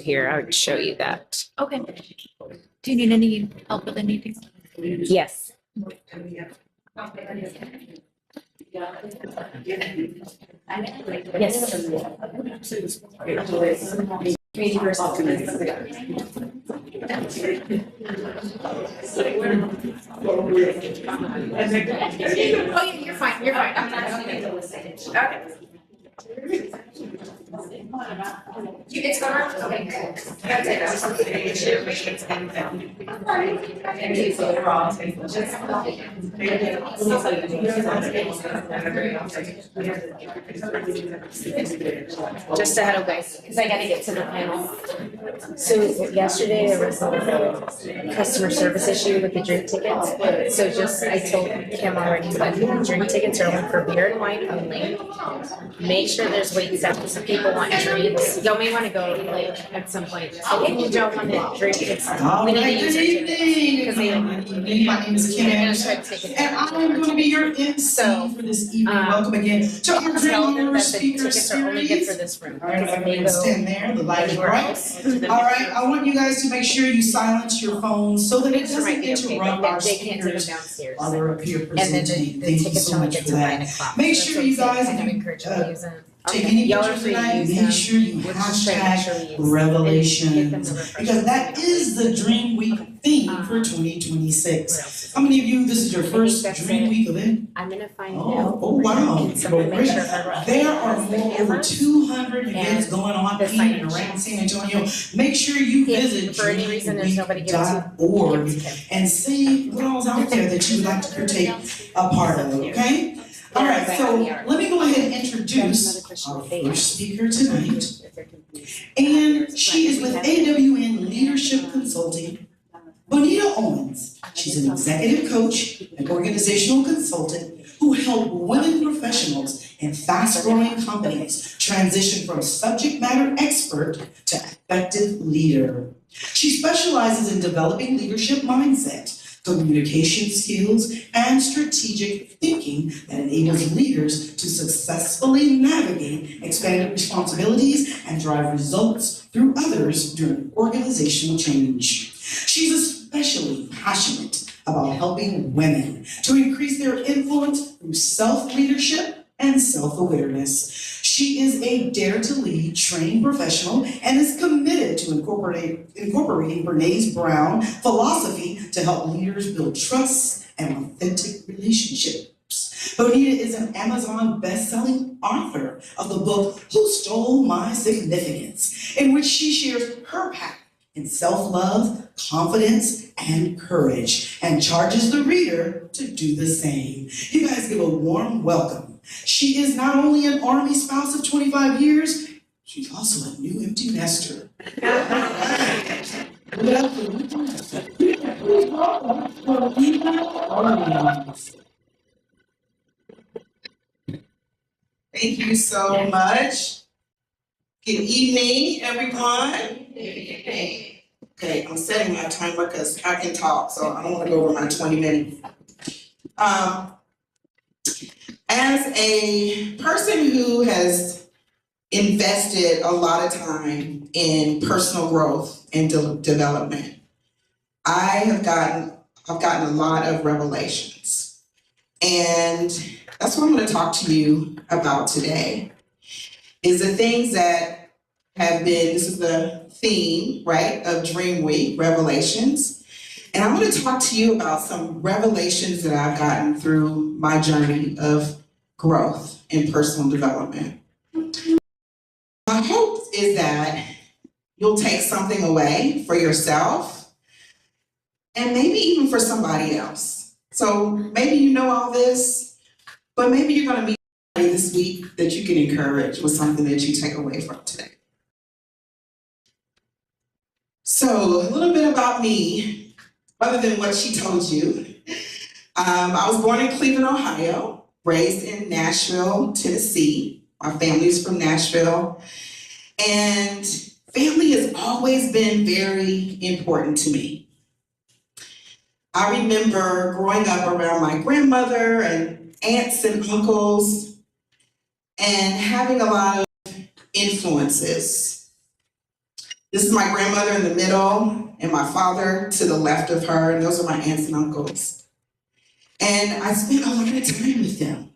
here, I would show you that. Okay. Do you need any help with anything? Yes. Oh, yeah, you're fine, you're fine. I'm not going to listen. Okay. It's gone? Okay, cool. That's it. I just wanted to make sure it's Just ahead of guys. because I gotta get to the panel. So yesterday there was a customer service issue with the drink tickets. So just, I told Kim already, but the drink tickets are only for beer and wine only. Make sure there's wait staff if people want drinks. Y'all may want to go like at some point. If you don't want to drink, it's, we need to use it because they. My name is Kim, and I'm going to be your MC for this evening. Welcome again to our Tell them DreamHour that the speaker tickets are only good for series. this room. All right, because I'm they going to go stand there. The light is anywhere bright. else to the All right, next I want you guys to make sure you silence your phones so that it room. Might doesn't be okay, interrupt but our they can't do them speakers downstairs. while they're up here And then presenting. the Thank you tickets so only much get for to that. 9 o'clock. Make That's sure what you I'm saying. guys, I if you, encourage you to use them. take any Y'all are pictures free to tonight, use make them. sure you We're just trying to make sure we hashtag use them. Revelation, And get them the refreshments. because that is the Dream Week theme for What 2026. else is How many of you, this is your first that's Dream it. Week event? I'm gonna find Oh, out. oh, wow. Can someone Well, make great. sure her. There are has the more over cameras? 200 events and going on the in and signage. around San Antonio. Make sure you If visit for any reason there's nobody give it to, dreamweek.org give it to Kim. and see what all's out there that you would like to partake a part of, okay? All right, so let me go ahead and introduce our first speaker tonight. And she is with AWN Leadership Consulting. Bonita Owens, she's an executive coach and organizational consultant who help women professionals in fast-growing companies transition from subject matter expert to effective leader. She specializes in developing leadership mindset, communication skills, and strategic thinking that enables leaders to successfully navigate expanded responsibilities and drive results through others during organizational change. She's especially passionate about helping women to increase their influence through self-leadership and self-awareness. She is a Dare to Lead trained professional and is committed to incorporating Brené Brown philosophy to help leaders build trust and authentic relationships. Bonita is an Amazon best-selling author of the book Who Stole My Significance, in which she shares her path in self-love, confidence, and courage, and charges the reader to do the same. You guys give a warm welcome. She is not only an Army spouse of 25 years, she's also a new empty nester. Thank you so much. Good evening, everyone. Okay, I'm setting my timer because I can talk, so I don't want to go over my 20 minutes. As a person who has invested a lot of time in personal growth and development, I've gotten a lot of revelations. And that's what I'm going to talk to you about today, is the things that have been, this is the theme, right, of Dream Week, Revelations. And I'm going to talk to you about some revelations that I've gotten through my journey of growth and personal development. My hope is that you'll take something away for yourself and maybe even for somebody else. So maybe you know all this, but maybe you're going to meet somebody this week that you can encourage with something that you take away from today. So a little bit about me, other than what she told you. I was born in Cleveland, Ohio, raised in Nashville, Tennessee. My family is from Nashville. And family has always been very important to me. I remember growing up around my grandmother and aunts and uncles and having a lot of influences This is my grandmother in the middle and my father to the left of her, and those are my aunts and uncles. And I spent a lot of time with them.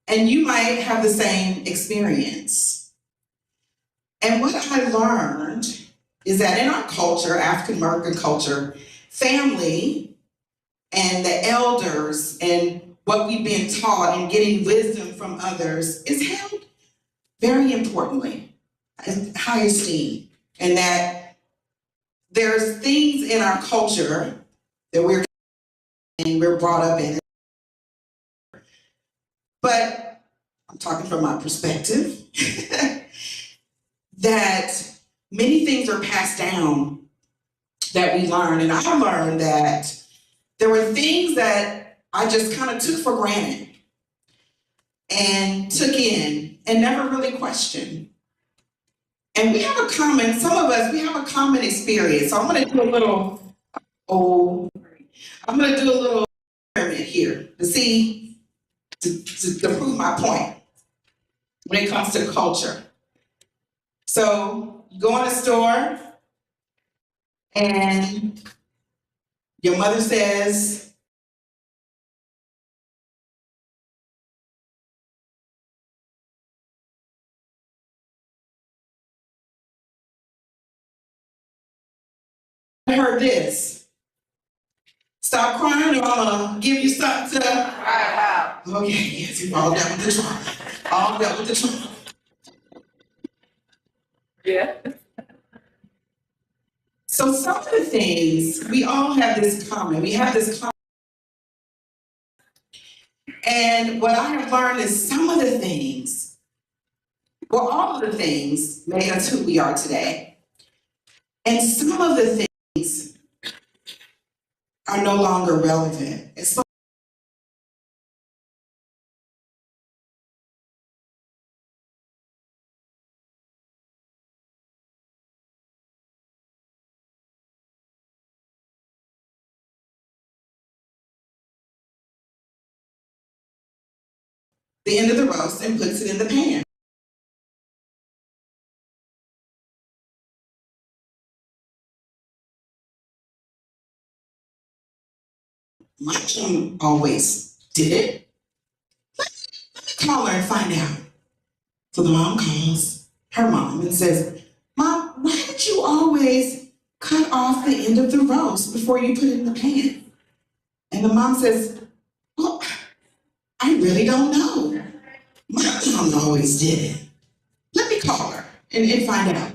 And you might have the same experience. And what I learned is that in our culture, African American culture, family and the elders and what we've been taught and getting wisdom from others is held very importantly, in high esteem. And that there's things in our culture that we're brought up in. But I'm talking from my perspective, that many things are passed down that we learn. And I learned that there were things that I just kind of took for granted and took in and never really questioned. And we have some of us, we have a common experience. So I'm gonna do a little experiment here to see, to prove my point when it comes to culture. So you go in a store and your mother says, I heard this. Stop crying or I'm gonna give you something to cry about. Okay, yes, we've all dealt with the trauma. All dealt with the trauma. Yeah. So some of the things, we all have this common. We have this common. And what I have learned is some of the things, well, all of the things made us who we are today. And some of the things are no longer relevant. And so the end of the roast and puts it in the pan. My mom always did it. Let me call her and find out. So the mom calls her mom and says, Mom, why did you always cut off the end of the roast before you put it in the pan? And the mom says, well, I really don't know. My mom always did it. Let me call her and find out.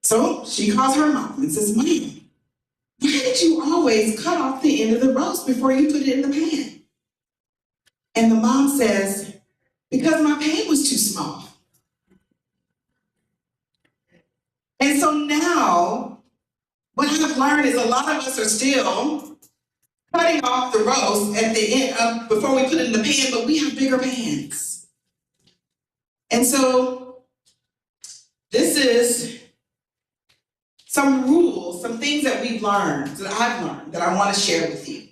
So she calls her mom and says, Mom, why did you always cut off the end of the roast before you put it in the pan? And the mom says, because my pan was too small. And so now, what I've learned is a lot of us are still cutting off the roast at the end before we put it in the pan, but we have bigger pans. And so this is some rules, some things that we've learned, that I've learned, that I want to share with you.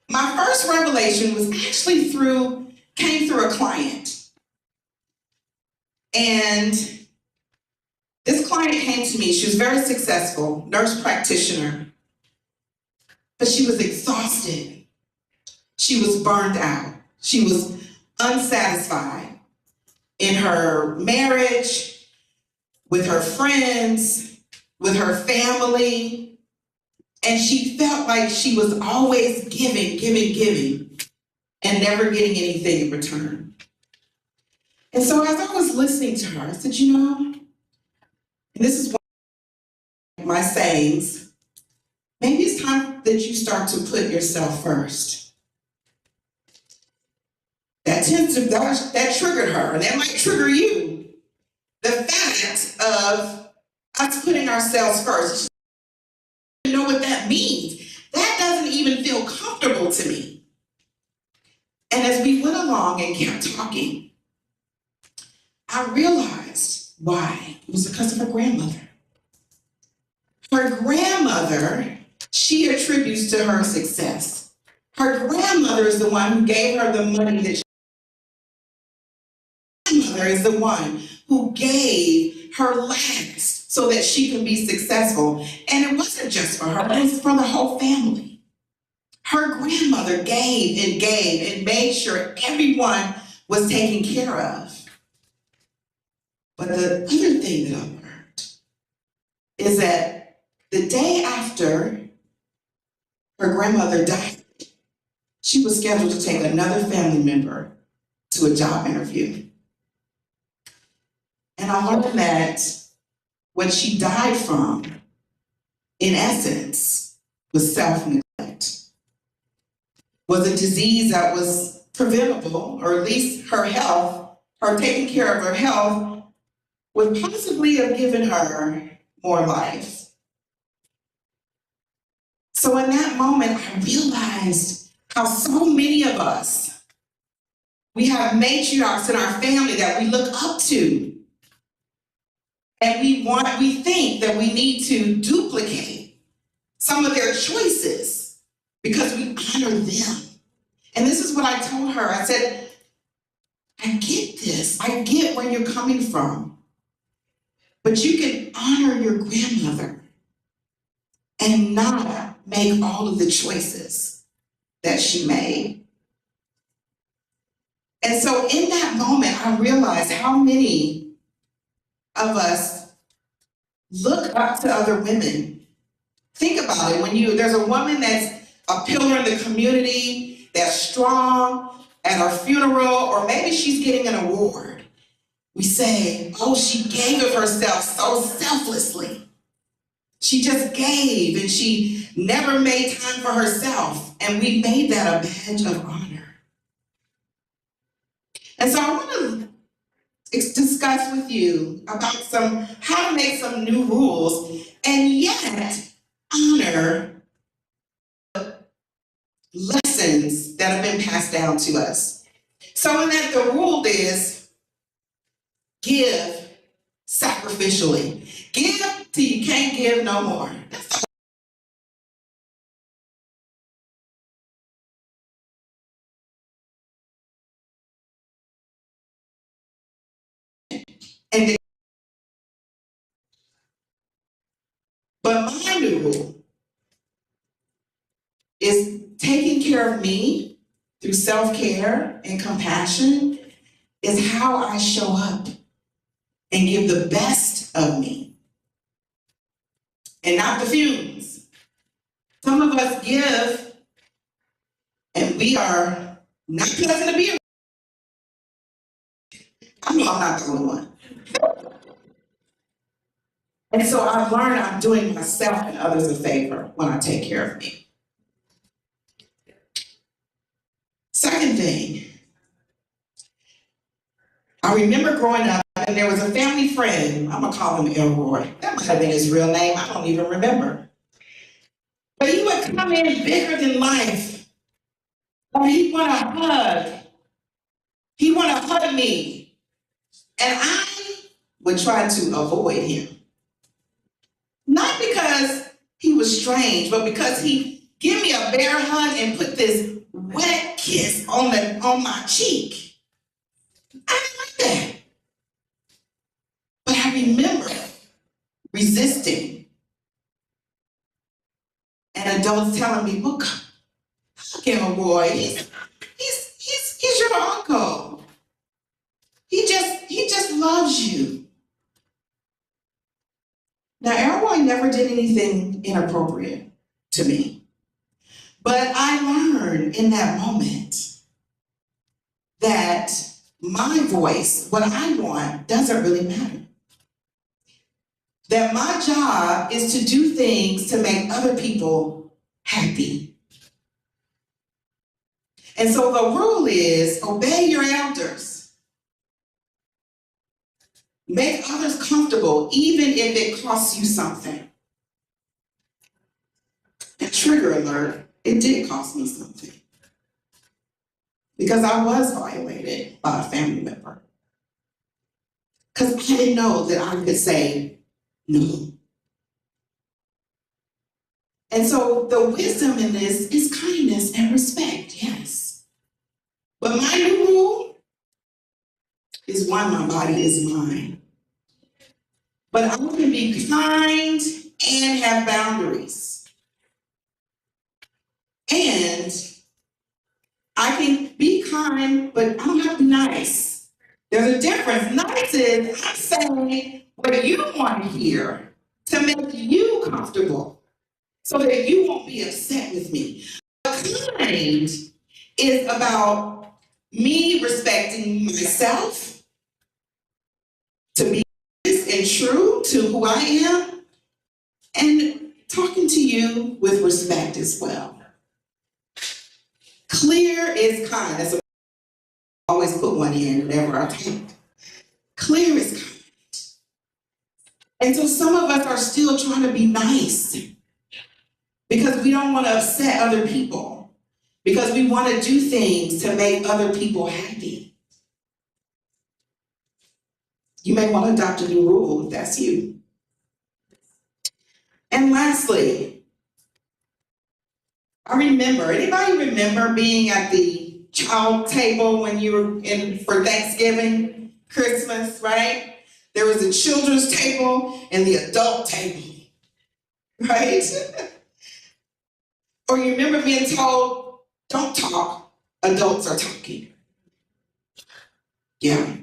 My first revelation was actually came through a client. And this client came to me. She was very successful, nurse practitioner, but she was exhausted. She was burned out. She was unsatisfied in her marriage, with her friends, with her family, and she felt like she was always giving, and never getting anything in return. And so as I was listening to her, I said, you know, and this is one of my sayings, maybe it's time that you start to put yourself first. That triggered her, and that might trigger you. The fact of us putting ourselves first. You know what that means. That doesn't even feel comfortable to me. And as we went along and kept talking, I realized why. It was because of her grandmother. Her grandmother, she attributes to her success. Her grandmother is the one who gave her the money that she grandmother is the one who gave her last so that she can be successful. And it wasn't just for her, it was for the whole family. Her grandmother gave and made sure everyone was taken care of. But the other thing that I learned is that the day after her grandmother died, she was scheduled to take another family member to a job interview. And I learned that what she died from, in essence, was self-neglect. Was a disease that was preventable, or at least her health, her taking care of her health, would possibly have given her more life. So in that moment, I realized how so many of us, we have matriarchs in our family that we look up to. And we think that we need to duplicate some of their choices because we honor them. And this is what I told her. I said, I get this. I get where you're coming from. But you can honor your grandmother and not make all of the choices that she made. And so in that moment, I realized how many of us look up to other women. Think about it. There's a woman that's a pillar in the community, that's strong at her funeral, or maybe she's getting an award. We say, oh, she gave of herself so selflessly. She just gave and she never made time for herself. And we made that a badge of honor. And so I want to discuss with you about how to make some new rules and yet honor lessons that have been passed down to us. So in that, the rule is give sacrificially. Give till you can't give no more. And then, but my new rule is taking care of me through self-care and compassion is how I show up and give the best of me and not the fumes. Some of us give and we are not pleasant to be around. I know I'm not the only one. And so I've learned I'm doing myself and others a favor when I take care of me. Second thing, I remember growing up and there was a family friend, I'm gonna call him Elroy. That might have been his real name, I don't even remember. But he would come in bigger than life. Or he'd want to hug. He'd want to hug me. And I would try to avoid him. Not because he was strange, but because he gave me a bear hug and put this wet kiss on my cheek. I didn't like that. But I remember resisting. And adults telling me, look, hug him, boy. He's your uncle. He just loves you. Now, Elroy never did anything inappropriate to me. But I learned in that moment that my voice, what I want, doesn't really matter. That my job is to do things to make other people happy. And so the rule is obey your elders. Make others comfortable, even if it costs you something. A trigger alert, it did cost me something. Because I was violated by a family member. Because I didn't know that I could say no. And so the wisdom in this is kindness and respect, yes. But my new rule is one, my body is mine. but I can be kind and have boundaries. And I can be kind, but I don't have to be nice. There's a difference. Nice is I'm saying what you want to hear to make you comfortable so that you won't be upset with me. Kind is about me respecting myself, to be honest and true to who I am, and talking to you with respect as well. Clear is kind. That's what I always put one in whenever I talk. Clear is kind. And so some of us are still trying to be nice because we don't want to upset other people, because we want to do things to make other people happy. You may want to adopt a new rule if that's you. And lastly, anybody remember being at the child table when you were in for Thanksgiving, Christmas, right? There was a children's table and the adult table, right? Or you remember being told, don't talk, adults are talking. Yeah.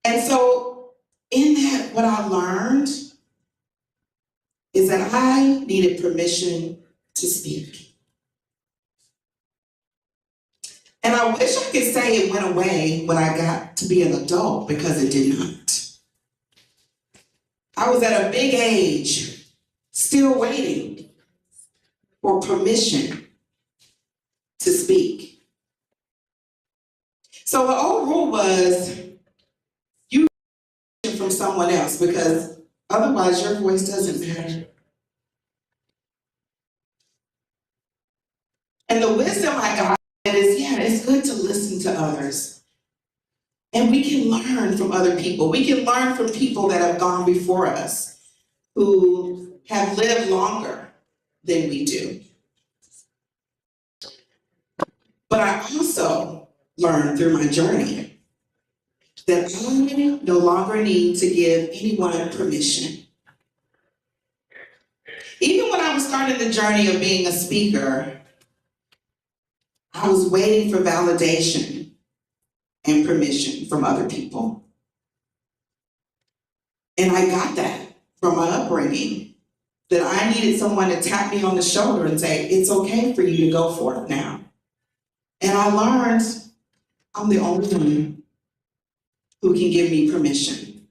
And so in that, what I learned is that I needed permission to speak. And I wish I could say it went away when I got to be an adult, because it did not. I was at a big age, still waiting for permission to speak. So the old rule was, you from someone else, because otherwise your voice doesn't matter. And the wisdom I got is, yeah, it's good to listen to others. And we can learn from other people. We can learn from people that have gone before us, who have lived longer than we do. But I also learned through my journey that I no longer need to give anyone permission. Even when I was starting the journey of being a speaker, I was waiting for validation and permission from other people. And I got that from my upbringing, that I needed someone to tap me on the shoulder and say, it's okay for you to go forth now. And I learned I'm the only one who can give me permission.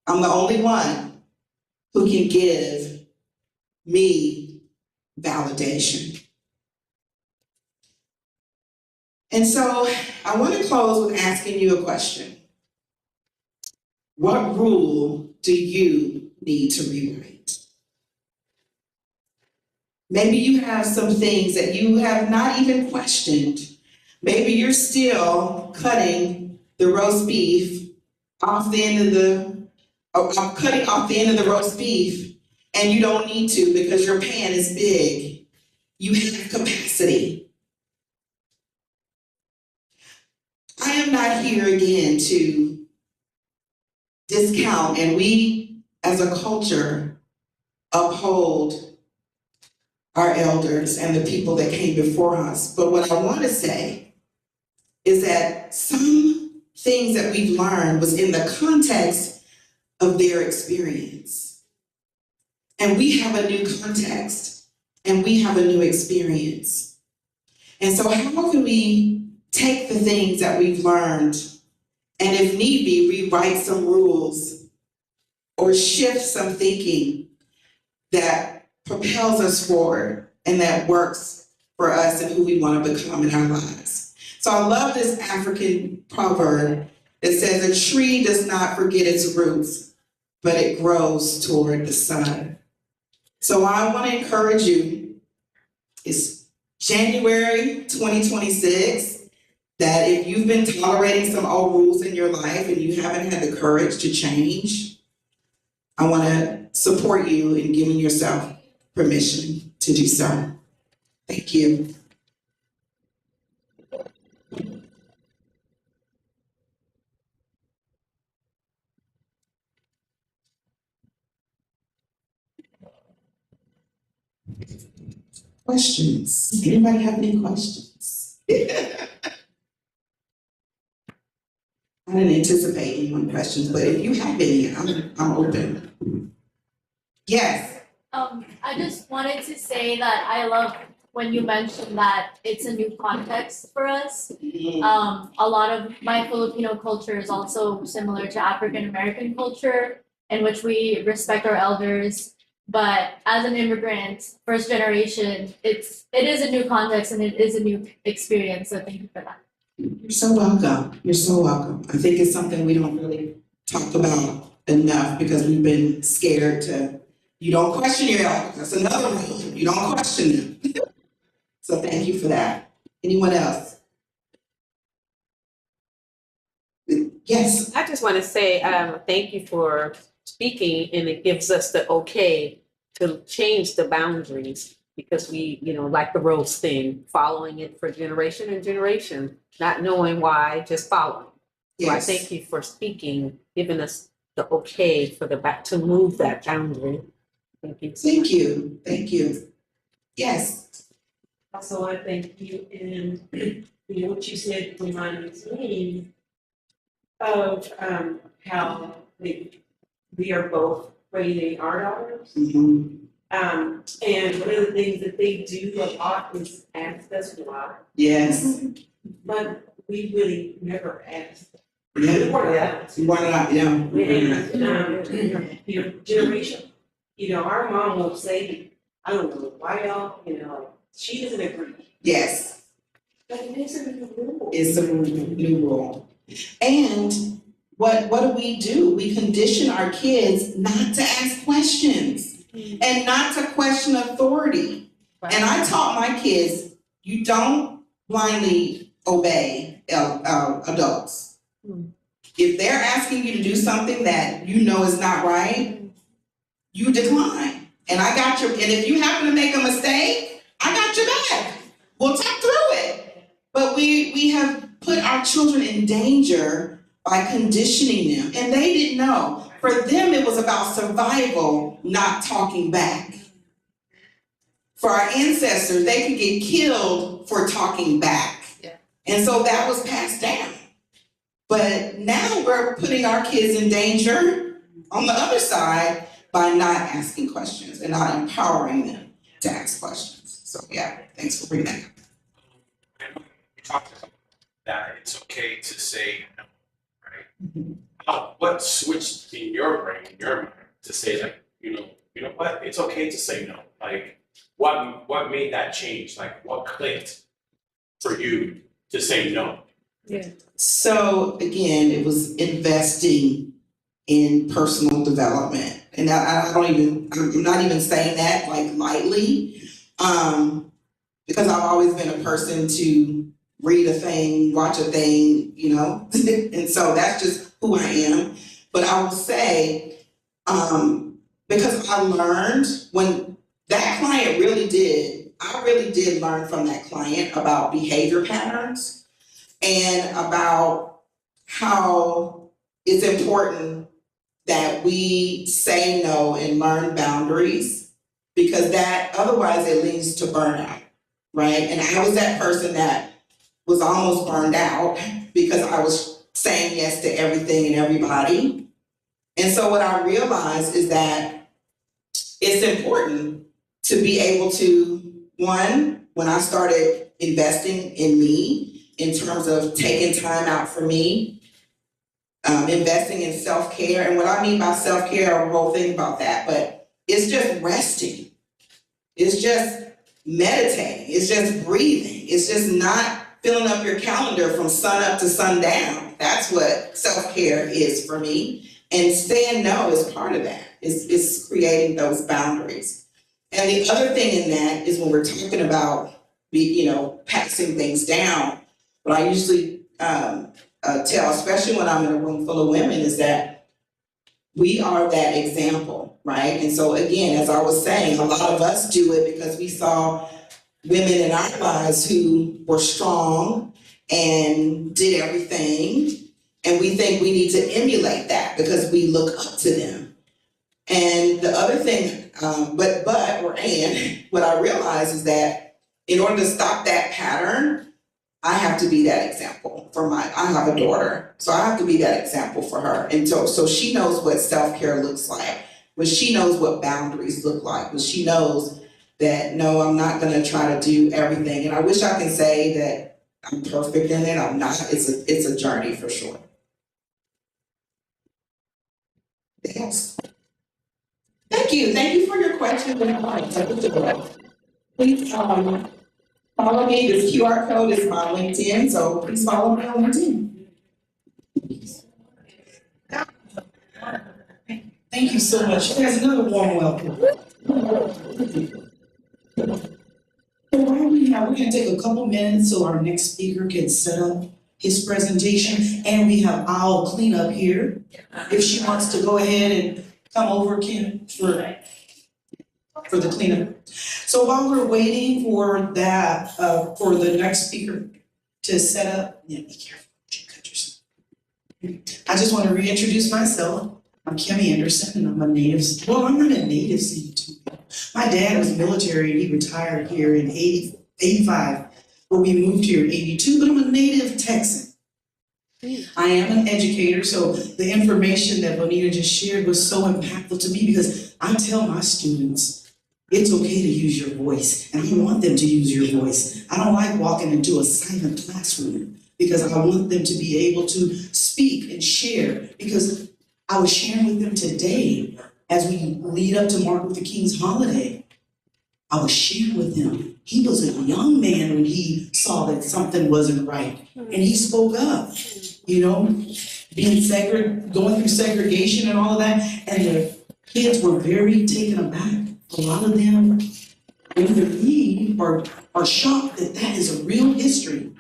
I'm the only one who can give me validation. And so I want to close with asking you a question. What rule do you need to rewrite? Maybe you have some things that you have not even questioned. Maybe you're still cutting the roast beef off the end of cutting off the end of the roast beef, and you don't need to because your pan is big. You have capacity. I am not here again to discount, and we as a culture uphold our elders and the people that came before us. But what I want to say is that some things that we've learned was in the context of their experience. And we have a new context, and we have a new experience. And so how can we take the things that we've learned and, if need be, rewrite some rules or shift some thinking that propels us forward and that works for us and who we want to become in our lives? So I love this African proverb that says, a tree does not forget its roots, but it grows toward the sun. So I want to encourage you, it's January 2026, that if you've been tolerating some old rules in your life and you haven't had the courage to change, I want to support you in giving yourself permission to do so. Thank you. Questions? Anybody have any questions? I didn't anticipate any questions, but if you have any, I'm open. Yes. I just wanted to say that I love when you mentioned that it's a new context for us. A lot of my Filipino culture is also similar to African American culture, in which we respect our elders. But as an immigrant, first generation, it is a new context and it is a new experience. So thank you for that. You're so welcome. You're so welcome. I think it's something we don't really talk about enough because we've been scared to, you don't question your elders. That's another rule. You don't question them. So thank you for that. Anyone else? Yes. I just want to say thank you for speaking, and it gives us the okay to change the boundaries because we, like the rose thing, following it for generation and generation, not knowing why, just following. So I Yes. thank you for speaking, giving us the okay for the back to move that boundary. Thank you. Thank you. Thank you. Yes. Also, I thank you, and what you said reminds me of how we are both raising our daughters. Mhm. And one of the things that they do a lot is ask us why, Yes. but we really never ask. Yeah. We weren't allowed to. You want to, And, generation, our mom will say, I don't know why y'all, she doesn't agree. Yes. But it isn't a rule. Is the new rule. And what do? We condition our kids not to ask questions and not to question authority. And I taught my kids, you don't blindly obey adults. If they're asking you to do something that you know is not right, you decline. And if you happen to make a mistake, I got your back. We'll talk through it. But we have put our children in danger by conditioning them. And they didn't know. For them, it was about survival, not talking back. For our ancestors, they could get killed for talking back. Yeah. And so that was passed down. But now we're putting our kids in danger on the other side by not asking questions and not empowering them to ask questions. So yeah, thanks for bringing that up. You talked about that it's okay to say no, right? What switched in your brain, in your mind, to say like, you know what, it's okay to say no? Like, what made that change? Like, what clicked for you to say no? So again, it was investing in personal development. And I'm not even saying that like lightly, because I've always been a person to read a thing, watch a thing, and so that's just who I am. But I will say, because I learned when that client I really did learn from that client about behavior patterns and about how it's important that we say no and learn boundaries, because that otherwise it leads to burnout, right? And I was that person that was almost burned out because I was saying yes to everything and everybody. And so what I realized is that it's important to be able to, one, when I started investing in me in terms of taking time out for me, investing in self-care. And what I mean by self-care, a whole thing about that, but it's just resting. It's just meditating. It's just breathing. It's just not filling up your calendar from sun up to sundown. That's what self-care is for me. And saying no is part of that. It's creating those boundaries. And the other thing in that is when we're talking about, passing things down, what I usually tell, especially when I'm in a room full of women, is that we are that example, right? And so again, as I was saying, a lot of us do it because we saw women in our lives who were strong and did everything, and we think we need to emulate that because we look up to them. And the other thing what I realize is that in order to stop that pattern, I have to be that example I have a daughter, so I have to be that example for her. And so she knows what self-care looks like, but she knows what boundaries look like, but she knows that, no, I'm not gonna try to do everything. And I wish I could say that I'm perfect in it. I'm not. It's a journey for sure. Yes. Thank you for your question. Please, follow me. This QR code is my LinkedIn, so please follow me on LinkedIn. Thank you so much. There's another warm welcome. So we're gonna take a couple minutes so our next speaker can set up his presentation, and we have Owl Cleanup here. If she wants to go ahead and come over, Kim, for the cleanup. So while we're waiting for that, for the next speaker to set up, yeah, be careful, you cut yourself. I just want to reintroduce myself. I'm Kim Anderson, and I'm I'm not a native San Antonio. My dad was military, and he retired here in 85, but we moved here in 82, but I'm a native Texan. I am an educator, so the information that Bonita just shared was so impactful to me, because I tell my students, it's okay to use your voice, and I want them to use your voice. I don't like walking into a silent classroom, because I want them to be able to speak and share, because I was sharing with them today as we lead up to Martin Luther King's holiday. I was sharing with him. He was a young man when he saw that something wasn't right, and he spoke up. You know, going through segregation and all of that, and the kids were very taken aback. A lot of them, believe are shocked that that is a real history,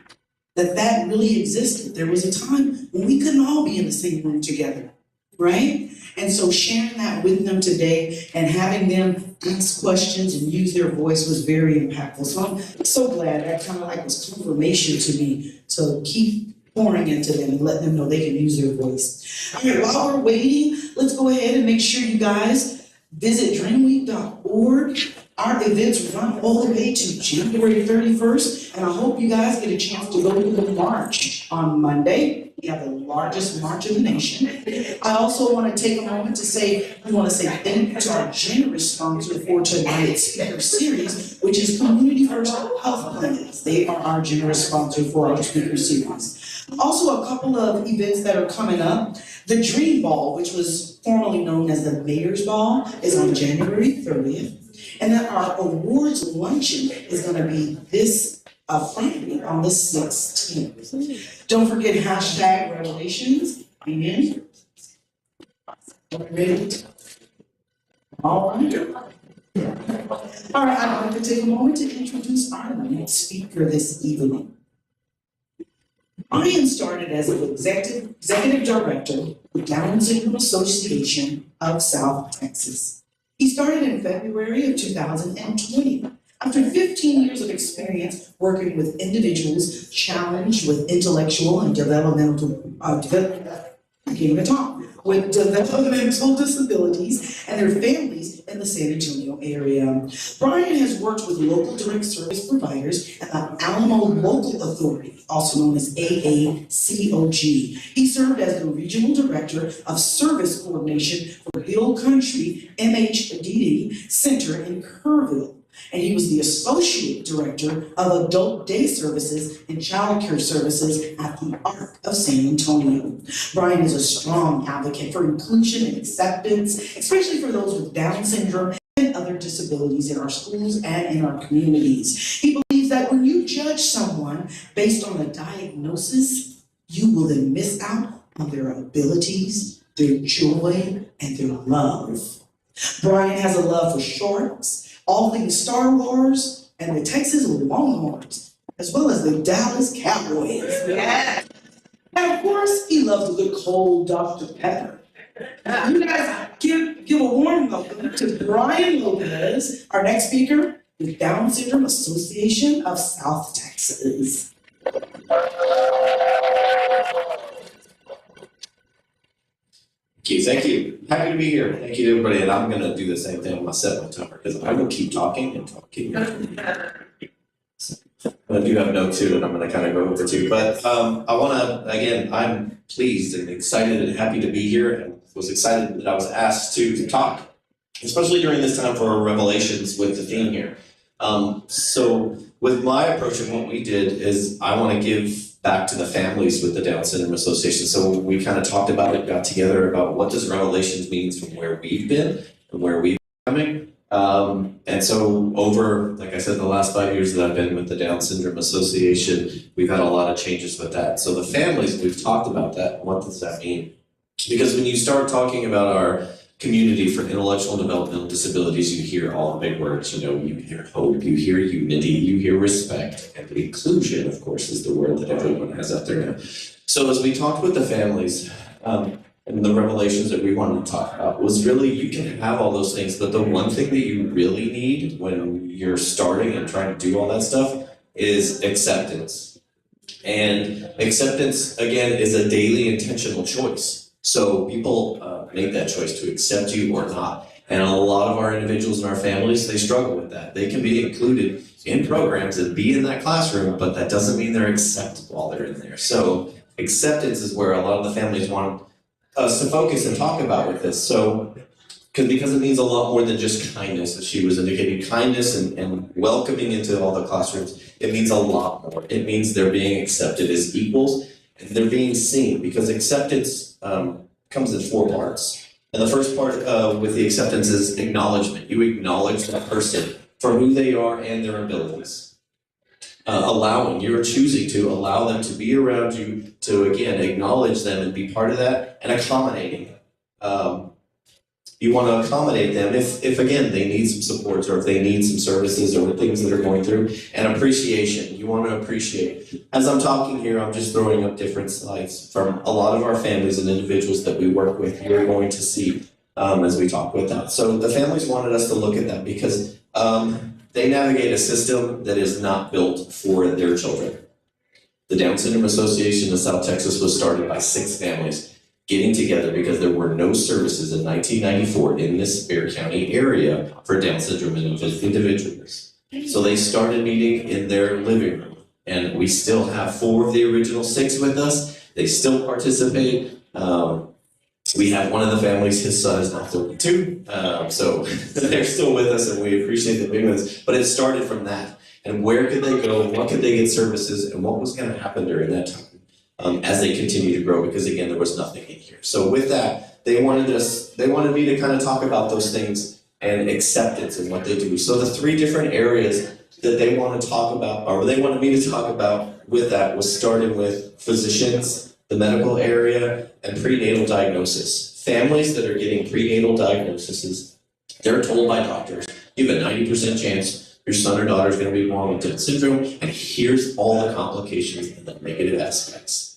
that really existed. There was a time when we couldn't all be in the same room together, right? And so sharing that with them today and having them ask questions and use their voice was very impactful. So I'm so glad that kind of like was confirmation to me to keep pouring into them and letting them know they can use their voice. All right, while we're waiting, let's go ahead and make sure you guys visit dreamweek.org. Our events run all the way to January 31st, and I hope you guys get a chance to go to the march on Monday. We have the largest march in the nation. I also want to take a moment to say, we want to say thank you to our generous sponsor for tonight's speaker series, which is Community First Health Plans. They are our generous sponsor for our speaker series. Also, a couple of events that are coming up. The Dream Ball, which was formerly known as the Mayor's Ball, is on January 30th. And then our awards luncheon is going to be this Friday on the 16th. Don't forget #Revelations. Amen. Ready? All right. All right, I'd like to take a moment to introduce our next speaker this evening. Brian started as an executive director with Down Syndrome Association of South Texas. He started in February of 2020. After 15 years of experience working with individuals challenged with intellectual and developmental disabilities and their families in the San Antonio area. Brian has worked with local direct service providers and the Alamo Local Authority, also known as AACOG. He served as the Regional Director of Service Coordination for Hill Country MHDD Center in Kerrville. And he was the Associate Director of Adult Day Services and Child Care Services at the Arc of San Antonio. Brian is a strong advocate for inclusion and acceptance, especially for those with Down syndrome and other disabilities in our schools and in our communities. He believes that when you judge someone based on a diagnosis, you will then miss out on their abilities, their joy, and their love. Brian has a love for sharks, all things Star Wars, and the Texas Longhorns, as well as the Dallas Cowboys. Yeah. And of course, he loves a good cold Dr. Pepper. You guys give a warm welcome to Brian Lopez, our next speaker, with Down Syndrome Association of South Texas. Thank you. Happy to be here. Thank you to everybody. And I'm gonna do the same thing. I'm gonna set my timer because I will keep talking and talking. I do have notes too that I'm gonna kind of go over too, but I wanna, again, I'm pleased and excited and happy to be here and was excited that I was asked to talk, especially during this time for Revelations with the theme here. So with my approach and what we did is I wanna give back to the families with the Down Syndrome Association. So we kind of talked about it, got together about what does Revelations means from where we've been and where we've been coming. And so over, like I said, the last 5 years that I've been with the Down Syndrome Association, we've had a lot of changes with that. So the families, we've talked about that. What does that mean? Because when you start talking about our community for intellectual and developmental disabilities, you hear all the big words, you hear hope, you hear unity, you hear respect, and inclusion, of course, is the word that everyone has out there now. So as we talked with the families, and the revelations that we wanted to talk about was really, you can have all those things, but the one thing that you really need when you're starting and trying to do all that stuff is acceptance. And acceptance, again, is a daily intentional choice. So people make that choice to accept you or not. And a lot of our individuals in our families, they struggle with that. They can be included in programs and be in that classroom, but that doesn't mean they're accepted while they're in there. So acceptance is where a lot of the families want us to focus and talk about with this. So, because it means a lot more than just kindness, as she was indicating, kindness and welcoming into all the classrooms, it means a lot more. It means they're being accepted as equals and they're being seen, because acceptance comes in 4 parts. And the first part with the acceptance is acknowledgement. You acknowledge that person for who they are and their abilities. You're choosing to allow them to be around you, to again acknowledge them and be part of that, and accommodating. You want to accommodate them if again they need some supports or if they need some services or things that are going through. And appreciation. You want to appreciate. As I'm talking here, I'm just throwing up different slides from a lot of our families and individuals that we work with. You're going to see as we talk with that. So the families wanted us to look at that because they navigate a system that is not built for their children. The Down Syndrome Association of South Texas was started by 6 families getting together because there were no services in 1994 in this Bexar County area for Down syndrome individuals. So they started meeting in their living room, and we still have 4 of the original 6 with us. They still participate. We have one of the families, his son is now 32, so they're still with us and we appreciate them being with us. But it started from that. And where could they go, what could they get services, and what was gonna happen during that time as they continue to grow, because again, there was nothing in here. So with that, they wanted me to kind of talk about those things and acceptance and what they do. So the 3 different areas that they want to talk about, or they wanted me to talk about with that, was starting with physicians, the medical area, and prenatal diagnosis. Families that are getting prenatal diagnoses, they're told by doctors, you have a 90% chance your son or daughter is going to be born with Down syndrome, and here's all the complications and the negative aspects.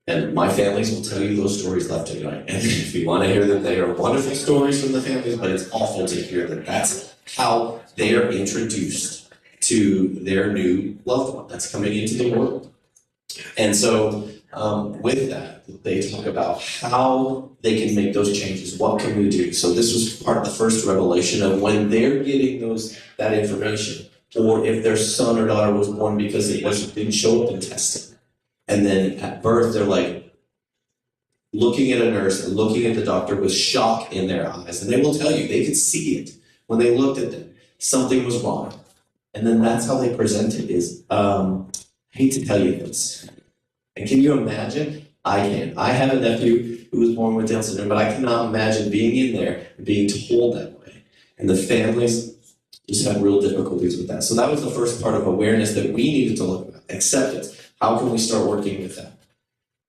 And my families will tell you those stories left and right. And if you want to hear them, they are wonderful stories from the families, but it's awful to hear that that's how they are introduced to their new loved one that's coming into the world. And so with that, they talk about how they can make those changes. What can we do? So this was part of the first revelation of when they're getting that information, or if their son or daughter was born because it didn't show up in testing. And then at birth, they're like looking at a nurse and looking at the doctor with shock in their eyes. And they will tell you, they could see it when they looked at them. Something was wrong. And then that's how they present it is, I hate to tell you this. And can you imagine? I can. I have a nephew who was born with Down syndrome, but I cannot imagine being in there and being told that way. And the families just had real difficulties with that. So that was the first part of awareness that we needed to look at, acceptance. How can we start working with that?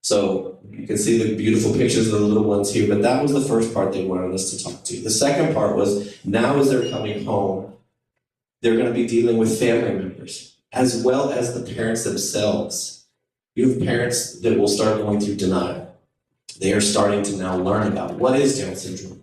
So you can see the beautiful pictures of the little ones here, but that was the first part they wanted us to talk to. The second part was, now as they're coming home, they're going to be dealing with family members, as well as the parents themselves. You have parents that will start going through denial. They are starting to now learn about what is Down syndrome?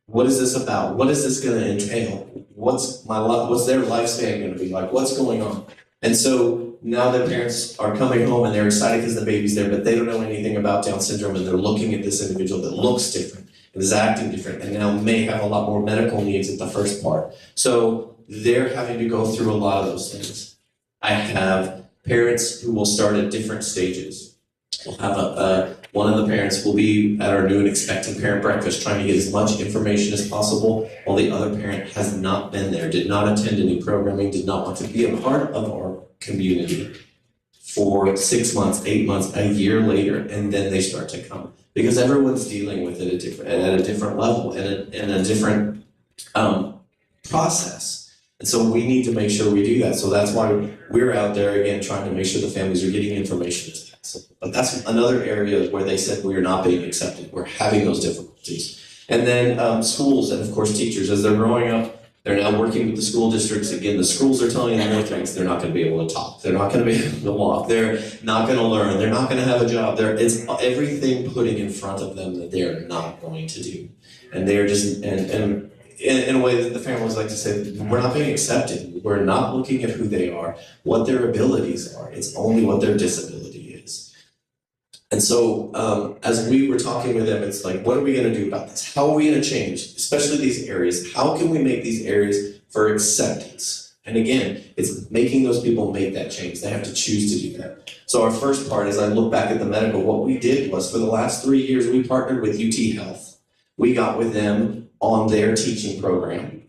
What is this about? What is this going to entail? What's their lifespan going to be like? What's going on? And so now the parents are coming home and they're excited because the baby's there, but they don't know anything about Down syndrome, and they're looking at this individual that looks different and is acting different, and now may have a lot more medical needs at the first part. So they're having to go through a lot of those things. I have parents who will start at different stages. We'll have one of the parents will be at our new and expecting parent breakfast trying to get as much information as possible, while the other parent has not been there, did not attend any programming, did not want to be a part of our community for 6 months, 8 months, a year later, and then they start to come. Because everyone's dealing with it at a different level and a different process. And so we need to make sure we do that. So that's why we're out there again trying to make sure the families are getting information as possible. But that's another area where they said we are not being accepted. We're having those difficulties. And then schools and of course teachers, as they're growing up, they're now working with the school districts. Again, the schools are telling them more things. They're not going to be able to talk. They're not going to be able to walk. They're not going to learn. They're not going to have a job. It's everything putting in front of them that they're not going to do. And they're just, and in a way that the families like to say, we're not being accepted. We're not looking at who they are, what their abilities are. It's only what their disability is. And so as we were talking with them, it's like, what are we going to do about this? How are we going to change, especially these areas? How can we make these areas for acceptance? And again, it's making those people make that change. They have to choose to do that. So our first part, as I look back at the medical, what we did was for the last 3 years, we partnered with UT Health. We got with them on their teaching program.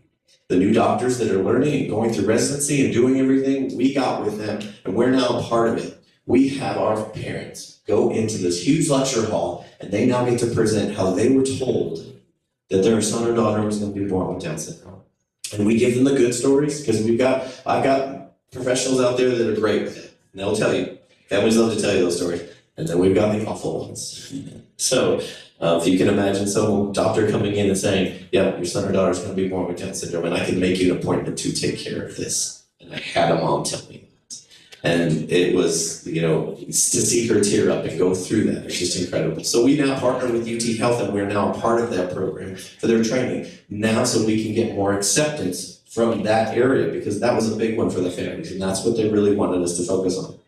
The new doctors that are learning and going through residency and doing everything, we got with them and we're now a part of it. We have our parents go into this huge lecture hall and they now get to present how they were told that their son or daughter was going to be born with Down syndrome. And we give them the good stories because I've got professionals out there that are great with it. And they'll tell you, families love to tell you those stories. And then we've got the awful ones. So if you can imagine some doctor coming in and saying, yeah, your son or daughter is going to be born with Down syndrome, and I can make you an appointment to take care of this. And I had a mom tell me that. And it was, to see her tear up and go through that, it's just incredible. So we now partner with UT Health, and we're now a part of that program for their training. Now so we can get more acceptance from that area, because that was a big one for the families, and that's what they really wanted us to focus on.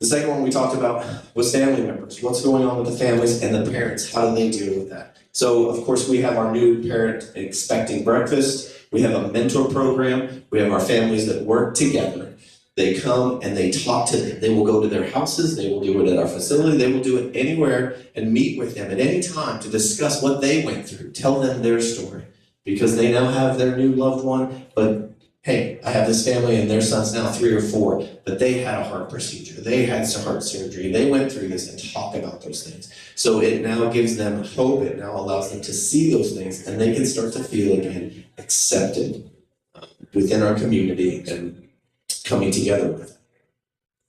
The second one we talked about was family members. What's going on with the families and the parents? How do they deal with that? So, of course, we have our new parent expecting breakfast. We have a mentor program. We have our families that work together. They come and they talk to them. They will go to their houses. They will do it at our facility. They will do it anywhere and meet with them at any time to discuss what they went through. Tell them their story, because they now have their new loved one, but hey, I have this family and their son's now 3 or 4, but they had a heart procedure. They had some heart surgery. They went through this and talk about those things. So it now gives them hope. It now allows them to see those things, and they can start to feel again accepted within our community and coming together with it.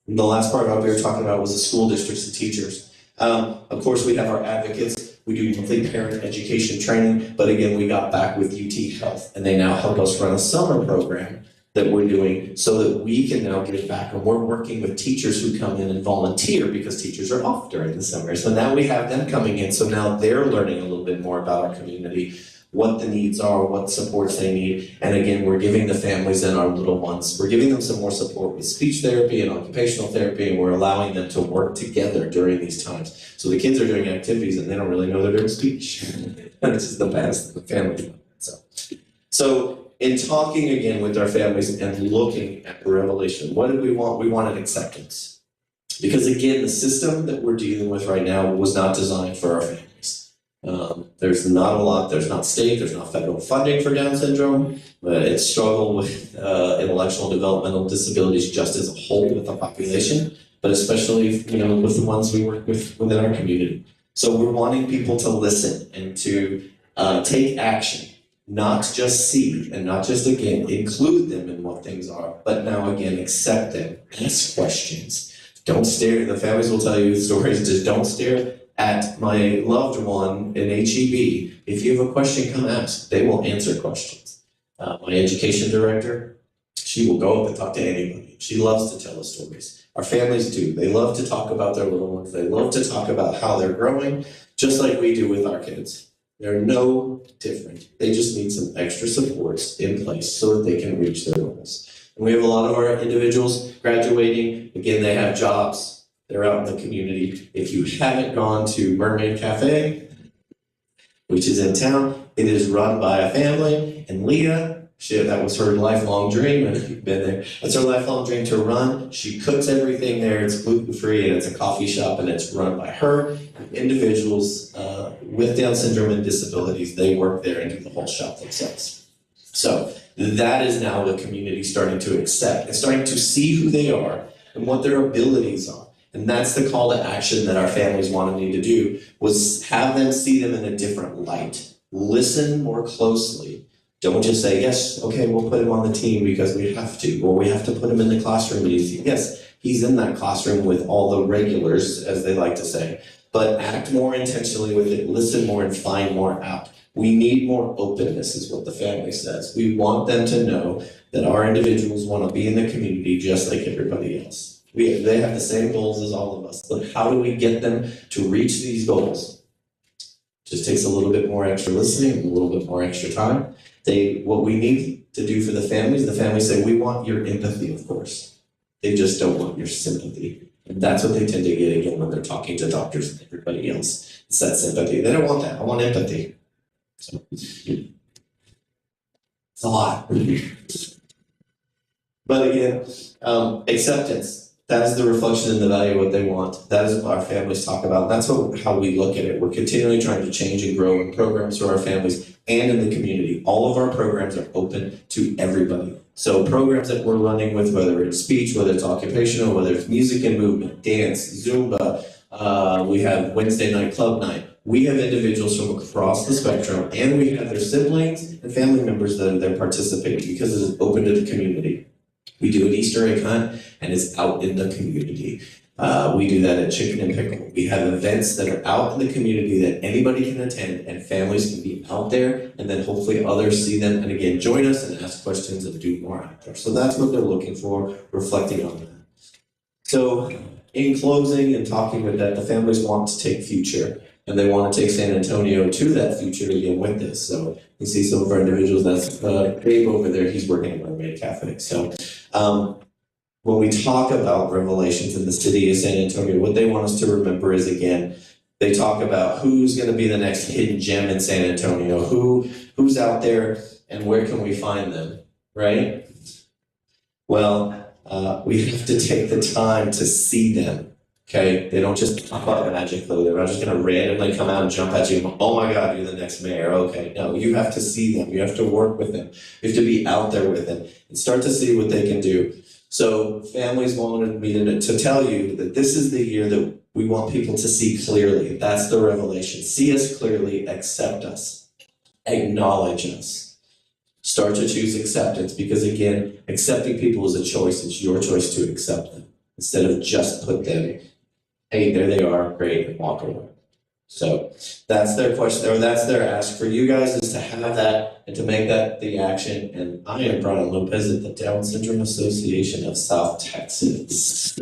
And the last part we were talking about was the school districts and teachers. Of course, we have our advocates. We do monthly parent education training, but again, we got back with UT Health, and they now help us run a summer program that we're doing so that we can now give back. And we're working with teachers who come in and volunteer because teachers are off during the summer. So now we have them coming in, so now they're learning a little bit more about our community, what the needs are, what supports they need. And again, we're giving the families and our little ones, we're giving them some more support with speech therapy and occupational therapy, and we're allowing them to work together during these times. So the kids are doing activities and they don't really know they're doing speech. This is the best, the family. So in talking again with our families and looking at the revelation, what did we want? We wanted acceptance. Because again, the system that we're dealing with right now was not designed for our families. There's not a lot, there's not state, there's not federal funding for Down syndrome, but it's struggled with intellectual and developmental disabilities just as a whole with the population, but especially with the ones we work with within our community. So we're wanting people to listen and to take action, not just see and not just again include them in what things are, but now again accept them, ask questions. Don't stare, the families will tell you stories, just don't stare at my loved one in HEB. If you have a question, come ask. They will answer questions. My education director, she will go up and talk to anybody. She loves to tell us stories. Our families do. They love to talk about their little ones. They love to talk about how they're growing, just like we do with our kids. They're no different. They just need some extra supports in place so that they can reach their goals. And we have a lot of our individuals graduating, again, they have jobs, they're out in the community. If you haven't gone to Mermaid Cafe, which is in town, it is run by a family, and Leah, that was her lifelong dream, and you've been there. It's her lifelong dream to run. She cooks everything there. It's gluten-free, and it's a coffee shop, and it's run by her. Individuals with Down syndrome and disabilities, they work there and do the whole shop themselves. So that is now the community starting to accept and starting to see who they are and what their abilities are. And that's the call to action that our families wanted me to do, was have them see them in a different light. Listen more closely. Don't just say, yes, okay, we'll put him on the team because we have to, or we have to put him in the classroom. Yes, he's in that classroom with all the regulars, as they like to say, but act more intentionally with it, listen more, and find more out. We need more openness, is what the family says. We want them to know that our individuals want to be in the community just like everybody else. They have the same goals as all of us, but how do we get them to reach these goals? Just takes a little bit more extra listening, and a little bit more extra time. What we need to do for the families say, we want your empathy, of course. They just don't want your sympathy. And that's what they tend to get again when they're talking to doctors and everybody else. It's that sympathy. They don't want that. I want empathy. So it's a lot. But again, acceptance. That is the reflection and the value of what they want. That is what our families talk about. That's how we look at it. We're continually trying to change and grow in programs for our families and in the community. All of our programs are open to everybody. So programs that we're running with, whether it's speech, whether it's occupational, whether it's music and movement, dance, Zumba, we have Wednesday night club night. We have individuals from across the spectrum, and we have their siblings and family members that are there participating because it is open to the community. We do an Easter egg hunt, and it's out in the community. We do that at Chicken and Pickle. We have events that are out in the community that anybody can attend, and families can be out there, and then hopefully others see them and again join us and ask questions and do more out there. So that's what they're looking for, reflecting on that. So in closing and talking with that, the families want to take future, and they want to take San Antonio to that future again with this. So you see some of our individuals, that's Dave over there, he's working at Mermaid Cafe. So when we talk about revelations in the city of San Antonio, what they want us to remember is, again, they talk about who's going to be the next hidden gem in San Antonio, who's out there, and where can we find them, right? Well, we have to take the time to see them, okay? They don't just pop up magically. They're not just going to randomly come out and jump at you. Oh my God, you're the next mayor. Okay, no, you have to see them. You have to work with them. You have to be out there with them and start to see what they can do. So families wanted me to tell you that this is the year that we want people to see clearly. That's the revelation. See us clearly, accept us, acknowledge us. Start to choose acceptance, because again, accepting people is a choice. It's your choice to accept them instead of just put them, hey, there they are, great, and walk away. So that's their question, or that's their ask for you guys, is to have that and to make that the action. And I am Brian Lopez at the Down Syndrome Association of South Texas.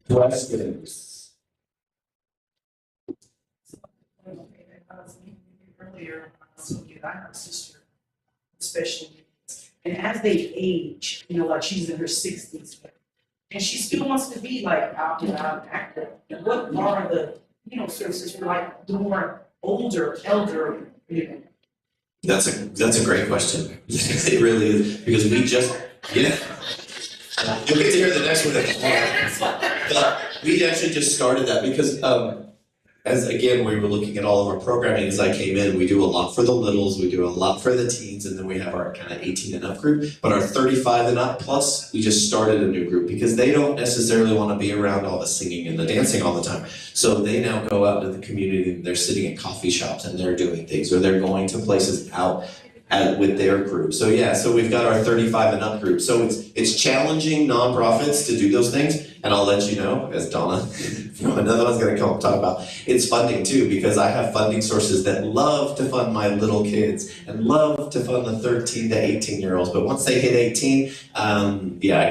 Questions? Earlier, I have a sister, especially, and as they age, like she's in her 60s, and she still wants to be like out and active. What are the, services for like the more elder people? That's a great question. It really is, because we just, yeah. You'll get to hear the next one. But we actually just started that because as again, we were looking at all of our programming as I came in. We do a lot for the littles, we do a lot for the teens, and then we have our kind of 18 and up group. But our 35 and up plus, we just started a new group because they don't necessarily want to be around all the singing and the dancing all the time. So they now go out to the community, and they're sitting at coffee shops and they're doing things, or they're going to places out with their group. So yeah, so we've got our 35 and up group. So it's challenging nonprofits to do those things. And I'll let you know, as Donna from another one's gonna come talk about, it's funding too, because I have funding sources that love to fund my little kids and love to fund the 13 to 18-year-olds. But once they hit 18,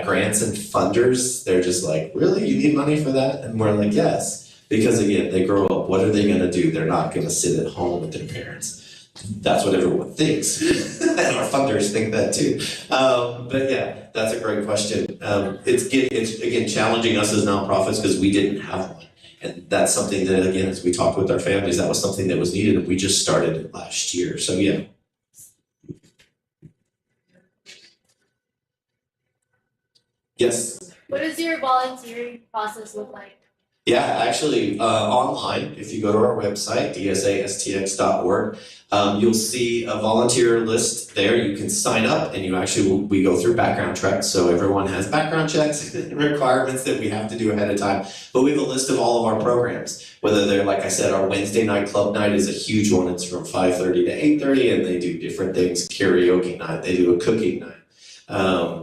grants and funders, they're just like, really, you need money for that? And we're like, yes. Because again, they grow up, what are they gonna do? They're not gonna sit at home with their parents. That's what everyone thinks. And our funders think that too. But yeah, that's a great question. It's again challenging us as nonprofits because we didn't have one. And that's something that, again, as we talked with our families, that was something that was needed, and we just started it last year. So yeah. Yes. What does your volunteering process look like? Yeah, actually, online, if you go to our website, dsastx.org, you'll see a volunteer list there. You can sign up, and we go through background checks. So everyone has background checks and requirements that we have to do ahead of time. But we have a list of all of our programs, whether they're, like I said, our Wednesday night club night is a huge one. It's from 5:30 to 8:30, and they do different things. Karaoke night, they do a cooking night.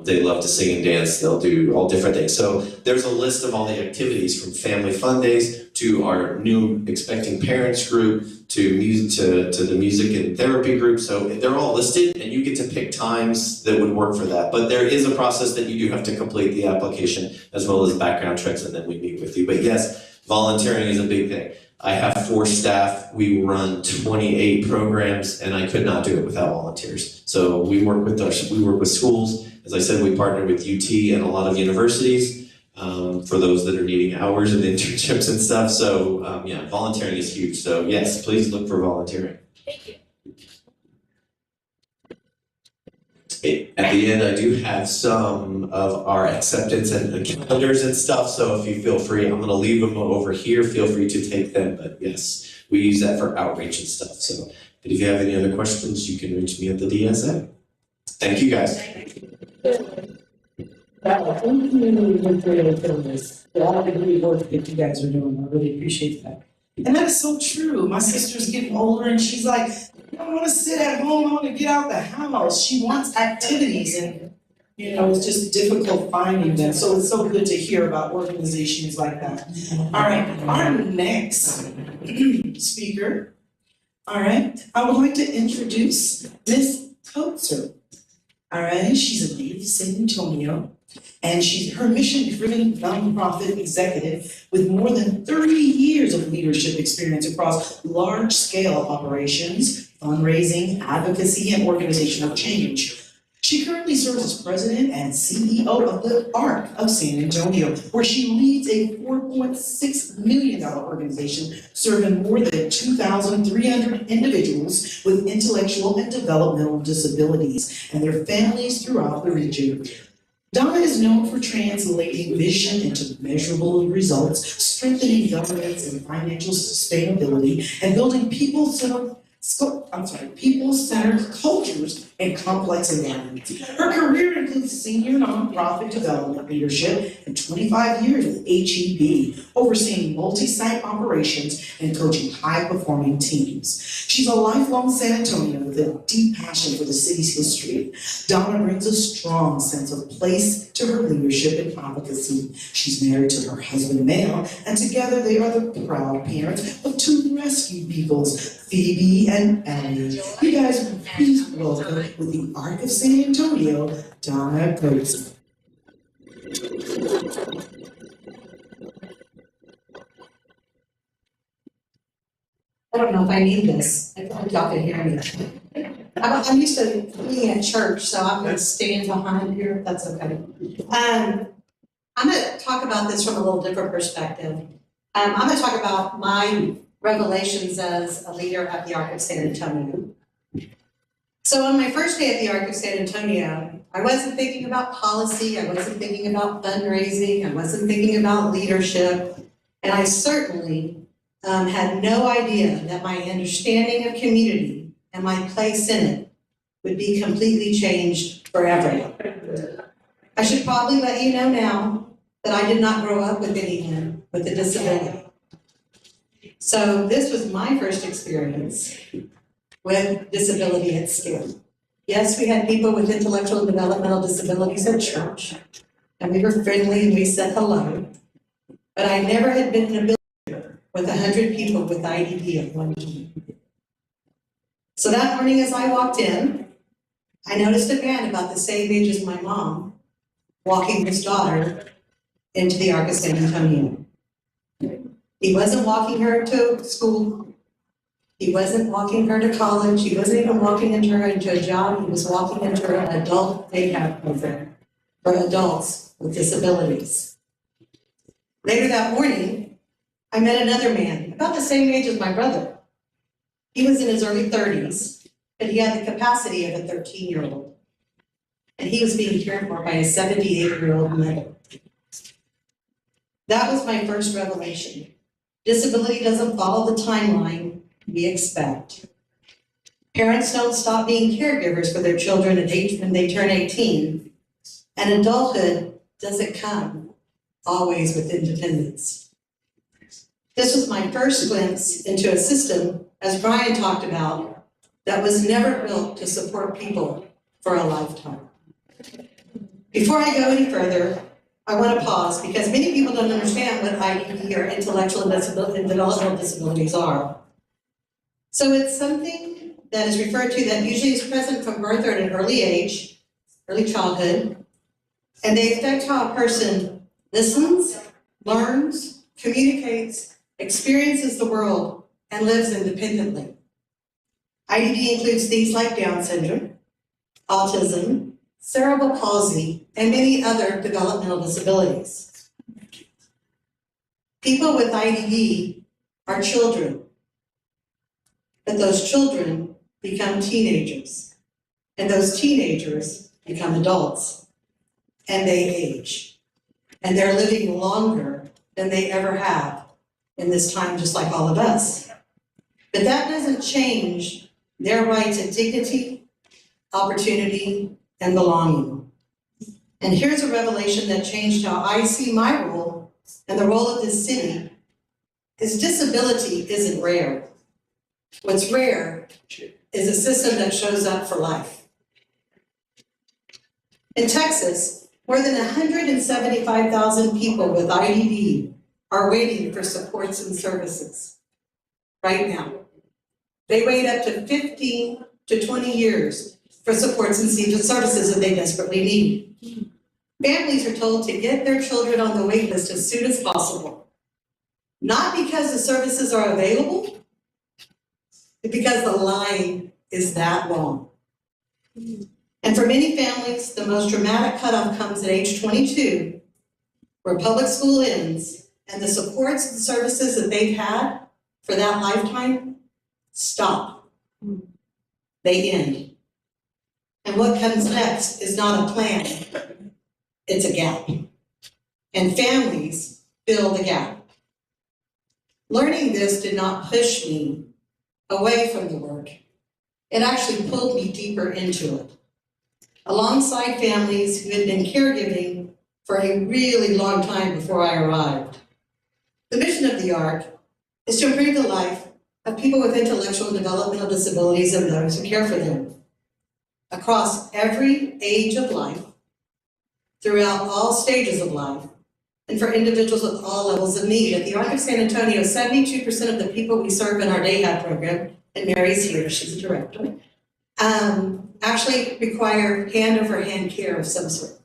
They love to sing and dance. They'll do all different things. So there's a list of all the activities from family fun days to our new expecting parents group to music to the music and therapy group. So they're all listed, and you get to pick times that would work for that. But there is a process that you do have to complete the application as well as background checks, and then we meet with you. But yes, volunteering is a big thing. I have 4 staff. We run 28 programs, and I could not do it without volunteers. So we work with schools. As I said, we partner with UT and a lot of universities for those that are needing hours and internships and stuff. So yeah, volunteering is huge. So yes, please look for volunteering. Thank you. At the end, I do have some of our acceptance and calendars and stuff, so if you feel free, I'm gonna leave them over here, feel free to take them, but yes, we use that for outreach and stuff, so. But if you have any other questions, you can reach me at the DSA. Thank you, guys. Wow, thank you really for this. A lot of the great work that you guys are doing, I really appreciate that. And that is so true. My sister's getting older and she's like, I don't wanna sit at home, I wanna get out the house. She wants activities and, it's just difficult finding them. So it's so good to hear about organizations like that. All right, our next speaker, all right, I would like to introduce Miss Coates. All right, she's a native of San Antonio. And she's her mission-driven nonprofit executive with more than 30 years of leadership experience across large-scale operations, fundraising, advocacy, and organizational change. She currently serves as president and CEO of the ARC of San Antonio, where she leads a $4.6 million organization serving more than 2,300 individuals with intellectual and developmental disabilities and their families throughout the region. Donna is known for translating vision into measurable results, strengthening governance and financial sustainability, and building people-centered cultures in complex environments. Her career includes senior nonprofit development leadership and 25 years with HEB, overseeing multi-site operations and coaching high-performing teams. She's a lifelong San Antonian with a deep passion for the city's history. Donna brings a strong sense of place to her leadership and advocacy. She's married to her husband, Mel, and together they are the proud parents of 2 rescue beagles, Phoebe and Ellie. You guys, please welcome with the ARC of San Antonio, Donna Coates. I don't know if I need this. I hope y'all can hear me. I'm used to being at church, so I'm gonna stand behind here if that's okay. I'm gonna talk about this from a little different perspective. I'm gonna talk about my revelations as a leader at the ARC of San Antonio. So on my first day at the ARC of San Antonio, I wasn't thinking about policy, I wasn't thinking about fundraising, I wasn't thinking about leadership, and I certainly had no idea that my understanding of community and my place in it would be completely changed forever. I should probably let you know now that I did not grow up with anyone with a disability. So this was my first experience with disability at scale. Yes, we had people with intellectual and developmental disabilities at church, and we were friendly and we said hello, but I never had been in a building with 100 people with IDP at one time. So that morning as I walked in, I noticed a man about the same age as my mom walking his daughter into the ARC of San Antonio. He wasn't walking her to school. He wasn't walking her to college, he wasn't even walking her into a job, he was walking into an adult daycare program for adults with disabilities. Later that morning, I met another man, about the same age as my brother. He was in his early 30s, but he had the capacity of a 13-year-old. And he was being cared for by a 78-year-old mother. That was my first revelation. Disability doesn't follow the timeline we expect. Parents don't stop being caregivers for their children at age when they turn 18, and adulthood doesn't come always with independence. This was my first glimpse into a system, as Brian talked about, that was never built to support people for a lifetime. Before I go any further, I want to pause because many people don't understand what IDD or intellectual and developmental disabilities are. So it's something that is referred to that usually is present from birth or at an early age, early childhood, and they affect how a person listens, learns, communicates, experiences the world, and lives independently. IDD includes things like Down syndrome, autism, cerebral palsy, and many other developmental disabilities. People with IDD are children, but those children become teenagers, and those teenagers become adults, and they age, and they're living longer than they ever have in this time, just like all of us. But that doesn't change their right to dignity, opportunity, and belonging. And here's a revelation that changed how I see my role and the role of this city, is disability isn't rare. What's rare is a system that shows up for life. In Texas, more than 175,000 people with IDD are waiting for supports and services right now. They wait up to 15 to 20 years for supports and services that they desperately need. Families are told to get their children on the wait list as soon as possible. Not because the services are available, but because the line is that long. And for many families, the most dramatic cutoff comes at age 22, where public school ends and the supports and services that they've had for that lifetime stop. They end. And what comes next is not a plan, it's a gap. And families fill the gap. Learning this did not push me away from the work. It actually pulled me deeper into it. Alongside families who had been caregiving for a really long time before I arrived. The mission of the ARC is to improve the life of people with intellectual and developmental disabilities and those who care for them. Across every age of life, throughout all stages of life, and for individuals with all levels of need. At the ARC of San Antonio, 72% of the people we serve in our day hab program, and Mary's here, she's the director, actually require hand-over-hand care of some sort.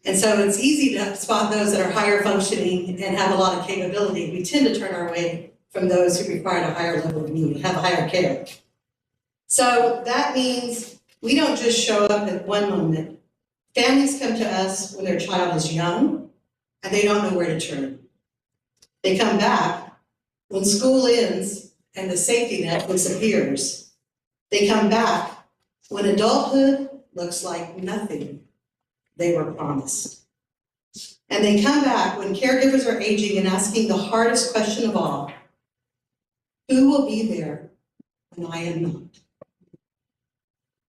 And so it's easy to spot those that are higher functioning and have a lot of capability. We tend to turn our way from those who require a higher level of need, have higher care. So that means we don't just show up at one moment. Families come to us when their child is young and they don't know where to turn. They come back when school ends and the safety net disappears. They come back when adulthood looks like nothing they were promised. And they come back when caregivers are aging and asking the hardest question of all, who will be there when I am not?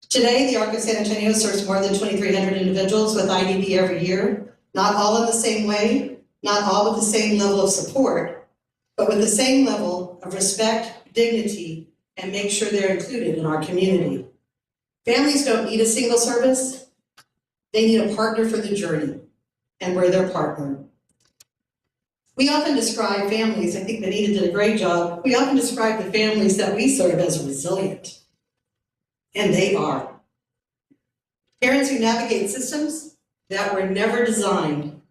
Today, the ARC of San Antonio serves more than 2,300 individuals with IDD every year, not all in the same way, not all with the same level of support, but with the same level of respect, dignity, and make sure they're included in our community. Families don't need a single service, they need a partner for the journey, and we're their partner. We often describe families, I think Benita did a great job, we often describe the families that we serve as resilient. And they are. Parents who navigate systems that were never designed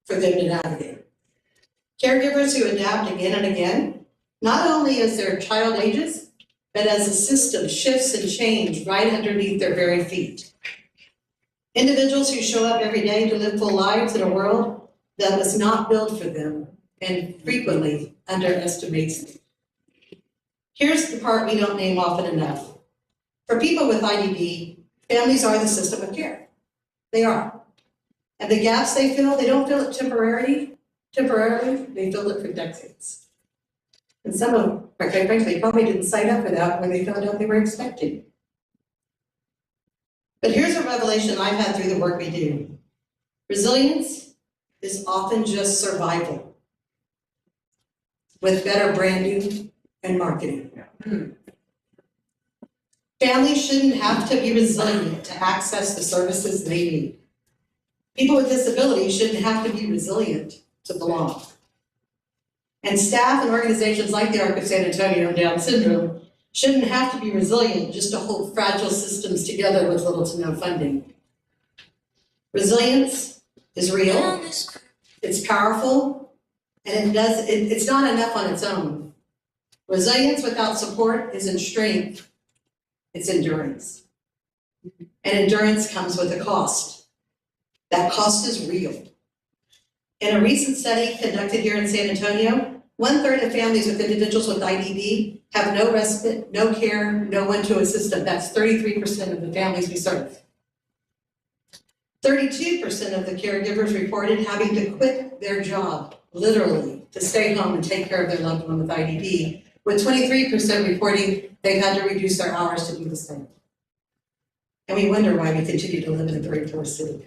for them to navigate. Caregivers who adapt again and again, Not only as their child ages, but as the system shifts and changes right underneath their very feet. Individuals who show up every day to live full lives in a world that was not built for them and frequently underestimates them. Here's the part we don't name often enough. For people with IDD, families are the system of care. They are. And the gaps they fill, they don't fill it temporarily, they fill it for decades. And some of them, quite frankly, probably didn't sign up for that when they found out they were expecting. But here's a revelation I've had through the work we do. Resilience is often just survival with better branding and marketing. Families shouldn't have to be resilient to access the services they need. People with disabilities shouldn't have to be resilient to belong. And staff and organizations like the Arc of San Antonio and Down syndrome shouldn't have to be resilient just to hold fragile systems together with little to no funding. Resilience is real, it's powerful, and it's not enough on its own. Resilience without support isn't strength, it's endurance. And endurance comes with a cost. That cost is real. In a recent study conducted here in San Antonio, 1/3 of families with individuals with IDD have no respite, no care, no one to assist them. That's 33% of the families we serve. 32% of the caregivers reported having to quit their job, literally, to stay home and take care of their loved one with IDD, with 23% reporting they've had to reduce their hours to do the same. And we wonder why we continue to live in a very poor city.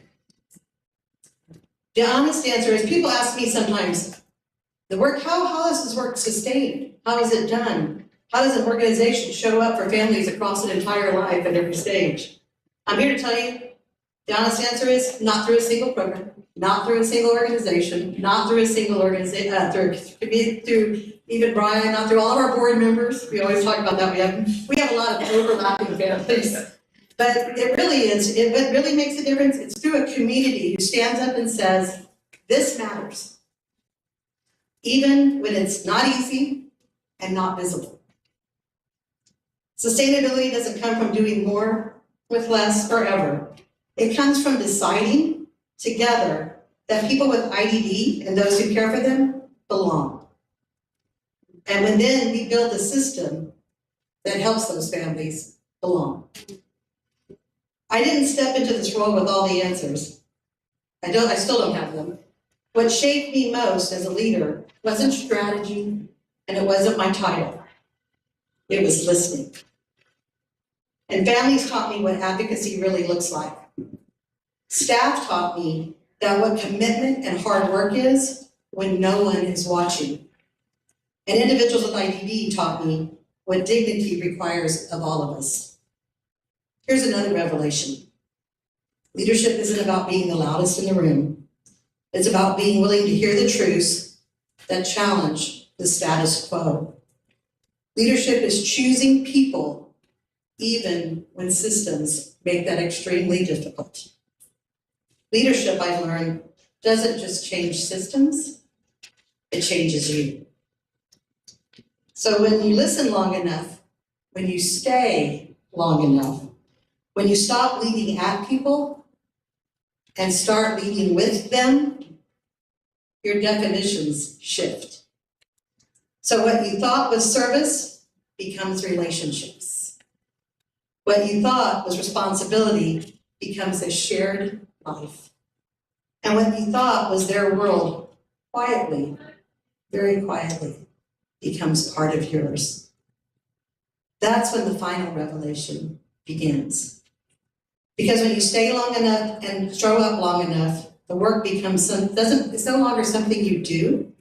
The honest answer is, people ask me sometimes, how is this work sustained? How is it done? How does an organization show up for families across an entire life at every stage? I'm here to tell you, the honest answer is not through a single program, not through a single organization, not through a single through even Brian, not through all of our board members. We always talk about that. We have a lot of overlapping families. But it really is, what really makes a difference, it's through a community who stands up and says, this matters. Even when it's not easy and not visible. Sustainability doesn't come from doing more with less forever. It comes from deciding together that people with IDD and those who care for them belong. And then we build a system that helps those families belong. I didn't step into this role with all the answers. I still don't have them. What shaped me most as a leader wasn't strategy, and it wasn't my title. It was listening. And families taught me what advocacy really looks like. Staff taught me that what commitment and hard work is when no one is watching. And individuals with IDD taught me what dignity requires of all of us. Here's another revelation. Leadership isn't about being the loudest in the room. It's about being willing to hear the truths that challenge the status quo. Leadership is choosing people even when systems make that extremely difficult. Leadership, I've learned, doesn't just change systems, it changes you. So when you listen long enough, when you stay long enough, when you stop leading at people and start leading with them, your definitions shift. So what you thought was service becomes relationships. What you thought was responsibility becomes a shared life. And what you thought was their world, quietly, very quietly, becomes part of yours. That's when the final revelation begins. Because when you stay long enough and show up long enough, the work becomes it's no longer something you do,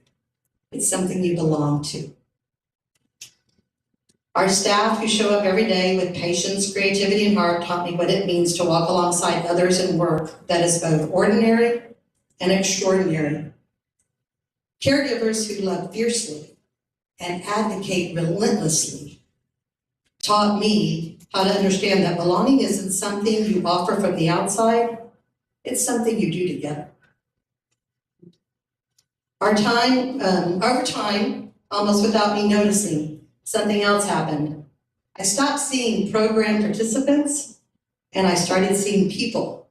it's something you belong to. Our staff who show up every day with patience, creativity, and heart taught me what it means to walk alongside others in work that is both ordinary and extraordinary. Caregivers who love fiercely and advocate relentlessly taught me how to understand that belonging isn't something you offer from the outside, it's something you do together. Over time, almost without me noticing, something else happened. I stopped seeing program participants and I started seeing people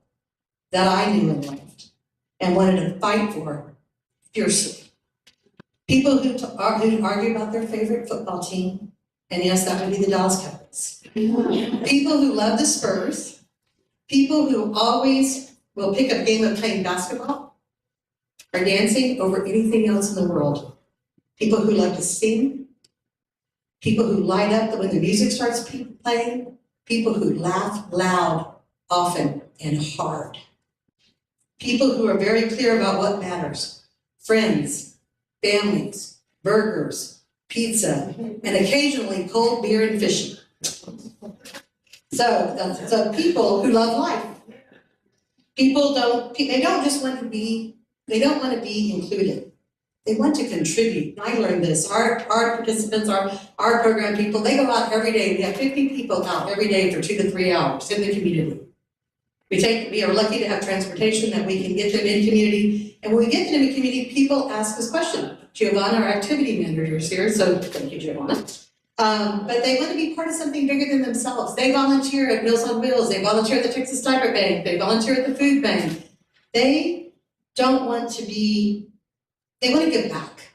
that I knew and loved and wanted to fight for fiercely. People who argue about their favorite football team, and yes, that would be the Dallas Cowboys. People who love the Spurs, people who always will pick up a game of playing basketball or dancing over anything else in the world. People who love to sing, people who light up when the music starts playing, people who laugh loud, often, and hard. People who are very clear about what matters. Friends, families, burgers, pizza, and occasionally cold beer and fishing. So people who love life. People they don't want to be included. They want to contribute. I learned this. Our participants, our program people, they go out every day. We have 50 people out every day for 2 to 3 hours in the community. We are lucky to have transportation that we can get them in community. And when we get them in community, people ask us questions. Giovanna, our activity manager, is here, so thank you, Giovanna. But they want to be part of something bigger than themselves. They volunteer at Meals on Wheels. They volunteer at the Texas Diaper Bank. They volunteer at the food bank. They want to give back.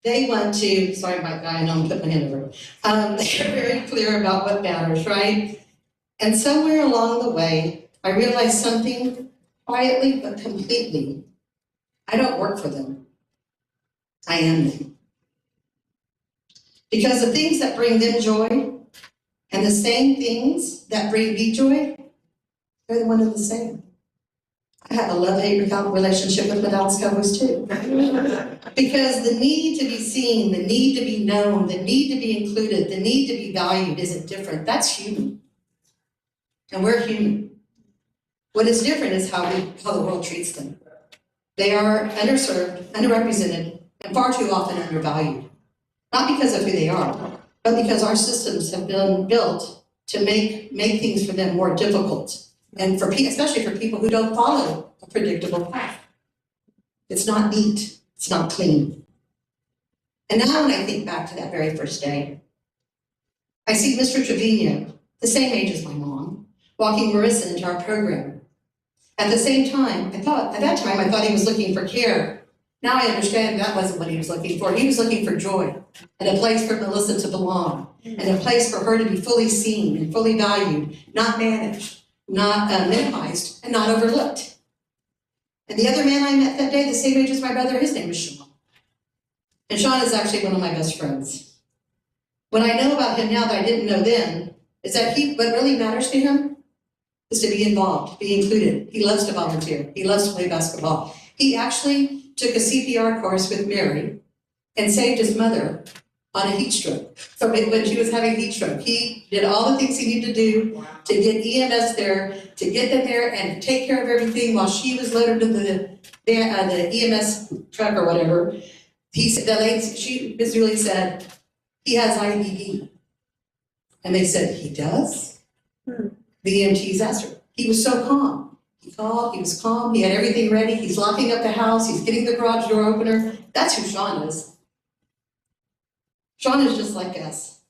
They want to, sorry, I know I'm putting my hand over. They're very clear about what matters, right? And somewhere along the way, I realized something quietly but completely. I don't work for them. I am them. Because the things that bring them joy and the same things that bring me joy, they're the one and the same. I have a love-hate relationship with the Dallas Cowboys too. Because the need to be seen, the need to be known, the need to be included, the need to be valued isn't different. That's human. And we're human. What is different is how the world treats them. They are underserved, underrepresented, and far too often undervalued. Not because of who they are, but because our systems have been built to make things for them more difficult. And especially for people who don't follow a predictable path. It's not neat, it's not clean. And now when I think back to that very first day, I see Mr. Trevino, the same age as my mom, walking Marissa into our program. At the same time, at that time I thought he was looking for care. Now I understand that wasn't what he was looking for. He was looking for joy and a place for Melissa to belong and a place for her to be fully seen and fully valued, not managed, not minimized, and not overlooked. And the other man I met that day, the same age as my brother, his name is Sean. And Sean is actually one of my best friends. What I know about him now that I didn't know then is that what really matters to him is to be involved, be included. He loves to volunteer. He loves to play basketball. He actually took a CPR course with Mary and saved his mother on a heat stroke. So when she was having heat stroke, he did all the things he needed to do to get EMS there, to get them there and take care of everything while she was loaded into the EMS truck or whatever. He said, Miss Julie said, he has IBD. And they said, he does? The EMTs asked her. He was so calm. He called, he was calm, he had everything ready, he's locking up the house, he's getting the garage door opener. That's who Sean is. Sean is just like us.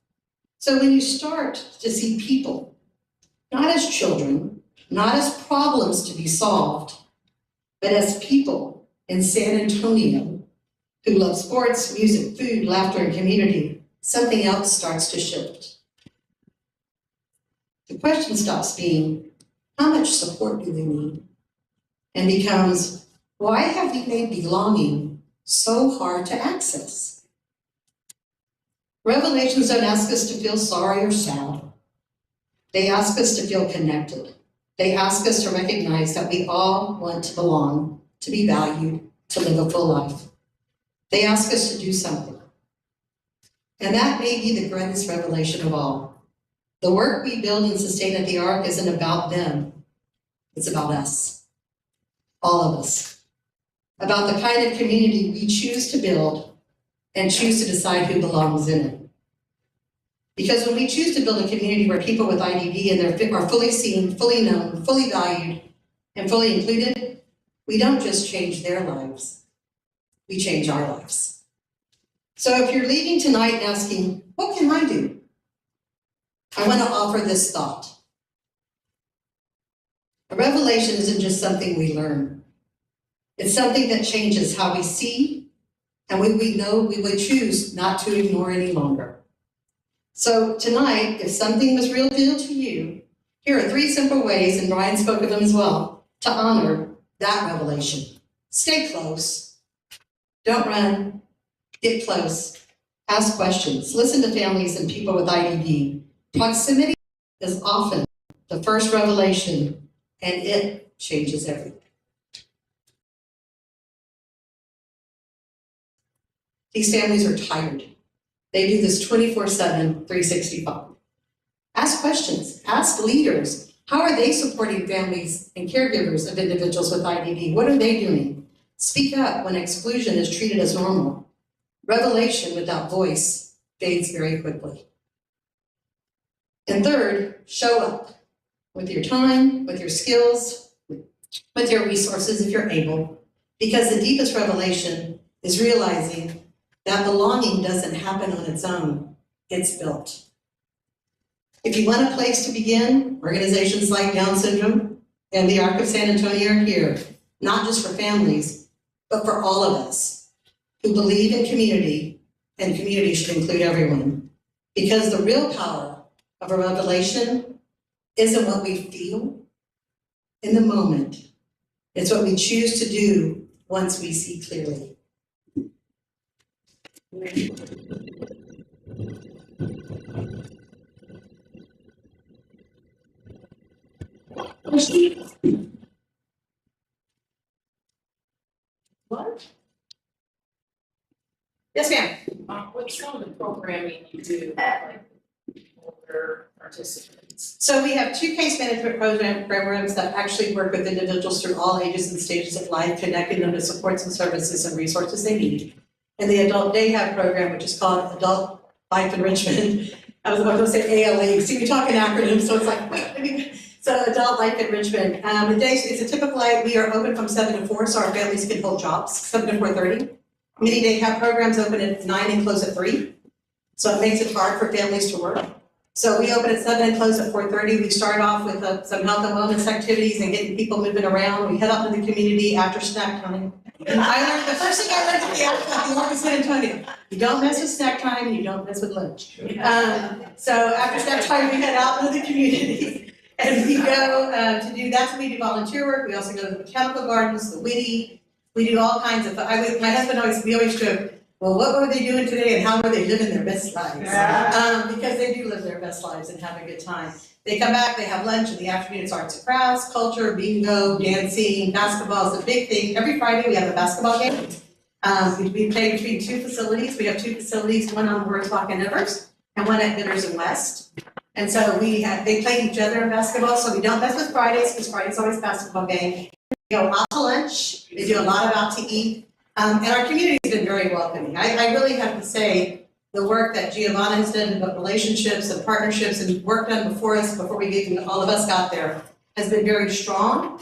So when you start to see people, not as children, not as problems to be solved, but as people in San Antonio who love sports, music, food, laughter, and community, something else starts to shift. The question stops being, how much support do they need? And becomes, why have we made belonging so hard to access? Revelations don't ask us to feel sorry or sad. They ask us to feel connected. They ask us to recognize that we all want to belong, to be valued, to live a full life. They ask us to do something. And that may be the greatest revelation of all. The work we build and sustain at the Ark isn't about them. It's about us, all of us, about the kind of community we choose to build and choose to decide who belongs in it. Because when we choose to build a community where people with IDD are fully seen, fully known, fully valued, and fully included, we don't just change their lives, we change our lives. So if you're leaving tonight asking, what can I do? I want to offer this thought. A revelation isn't just something we learn. It's something that changes how we see and we know we would choose not to ignore any longer. So tonight, if something was real deal to you, here are 3 simple ways, and Brian spoke of them as well, to honor that revelation. Stay close. Don't run. Get close. Ask questions. Listen to families and people with IDD. Proximity is often the first revelation, and it changes everything. These families are tired. They do this 24/7, 365. Ask questions. Ask leaders. How are they supporting families and caregivers of individuals with IDD? What are they doing? Speak up when exclusion is treated as normal. Revelation without voice fades very quickly. And third, show up with your time, with your skills, with your resources if you're able, because the deepest revelation is realizing that belonging doesn't happen on its own, it's built. If you want a place to begin, organizations like Down Syndrome and the Arc of San Antonio are here, not just for families, but for all of us who believe in community, and community should include everyone. Because the real power of a revelation isn't what we feel in the moment, it's what we choose to do once we see clearly. What? Yes, ma'am. What's some of the programming you do, like, for participants? So we have 2 case management programs that actually work with individuals through all ages and stages of life, connecting them to supports and services and resources they need. And the adult day have program, which is called Adult Life Enrichment. I was about to say ALE. See, we talk in acronyms, so it's like, wait. So Adult Life Enrichment. The day is a typical life. We are open from 7 to 4, so our families can hold jobs, 7 to 4:30. Many day have programs open at 9 and close at 3. So it makes it hard for families to work. So we open at 7 and close at 4:30. We start off with some health and wellness activities and getting people moving around. We head out to the community after snack time. And the first thing I learned at the Arc of San Antonio, you don't mess with snack time, you don't mess with lunch. So after snack time, we head out into the community and we go to do, that's when we do volunteer work. We also go to the botanical gardens, the Witty. We do all kinds of, my husband we always joke, well, what were they doing today and how were they living their best lives? Because they do live their best lives and have a good time. They come back, they have lunch in the afternoon, it's arts and crafts, culture, bingo, dancing, basketball is a big thing. Every Friday we have a basketball game. We play between 2 facilities. We have 2 facilities, one on Wordslock and Evers, and one at Bitters and West. And so they play each other in basketball, so we don't mess with Fridays, because Friday's always basketball game. We go out to lunch, they do a lot of out to eat. And our community's been very welcoming. I really have to say, the work that Giovanna has done about relationships and partnerships and work done before us, before all of us got there, has been very strong.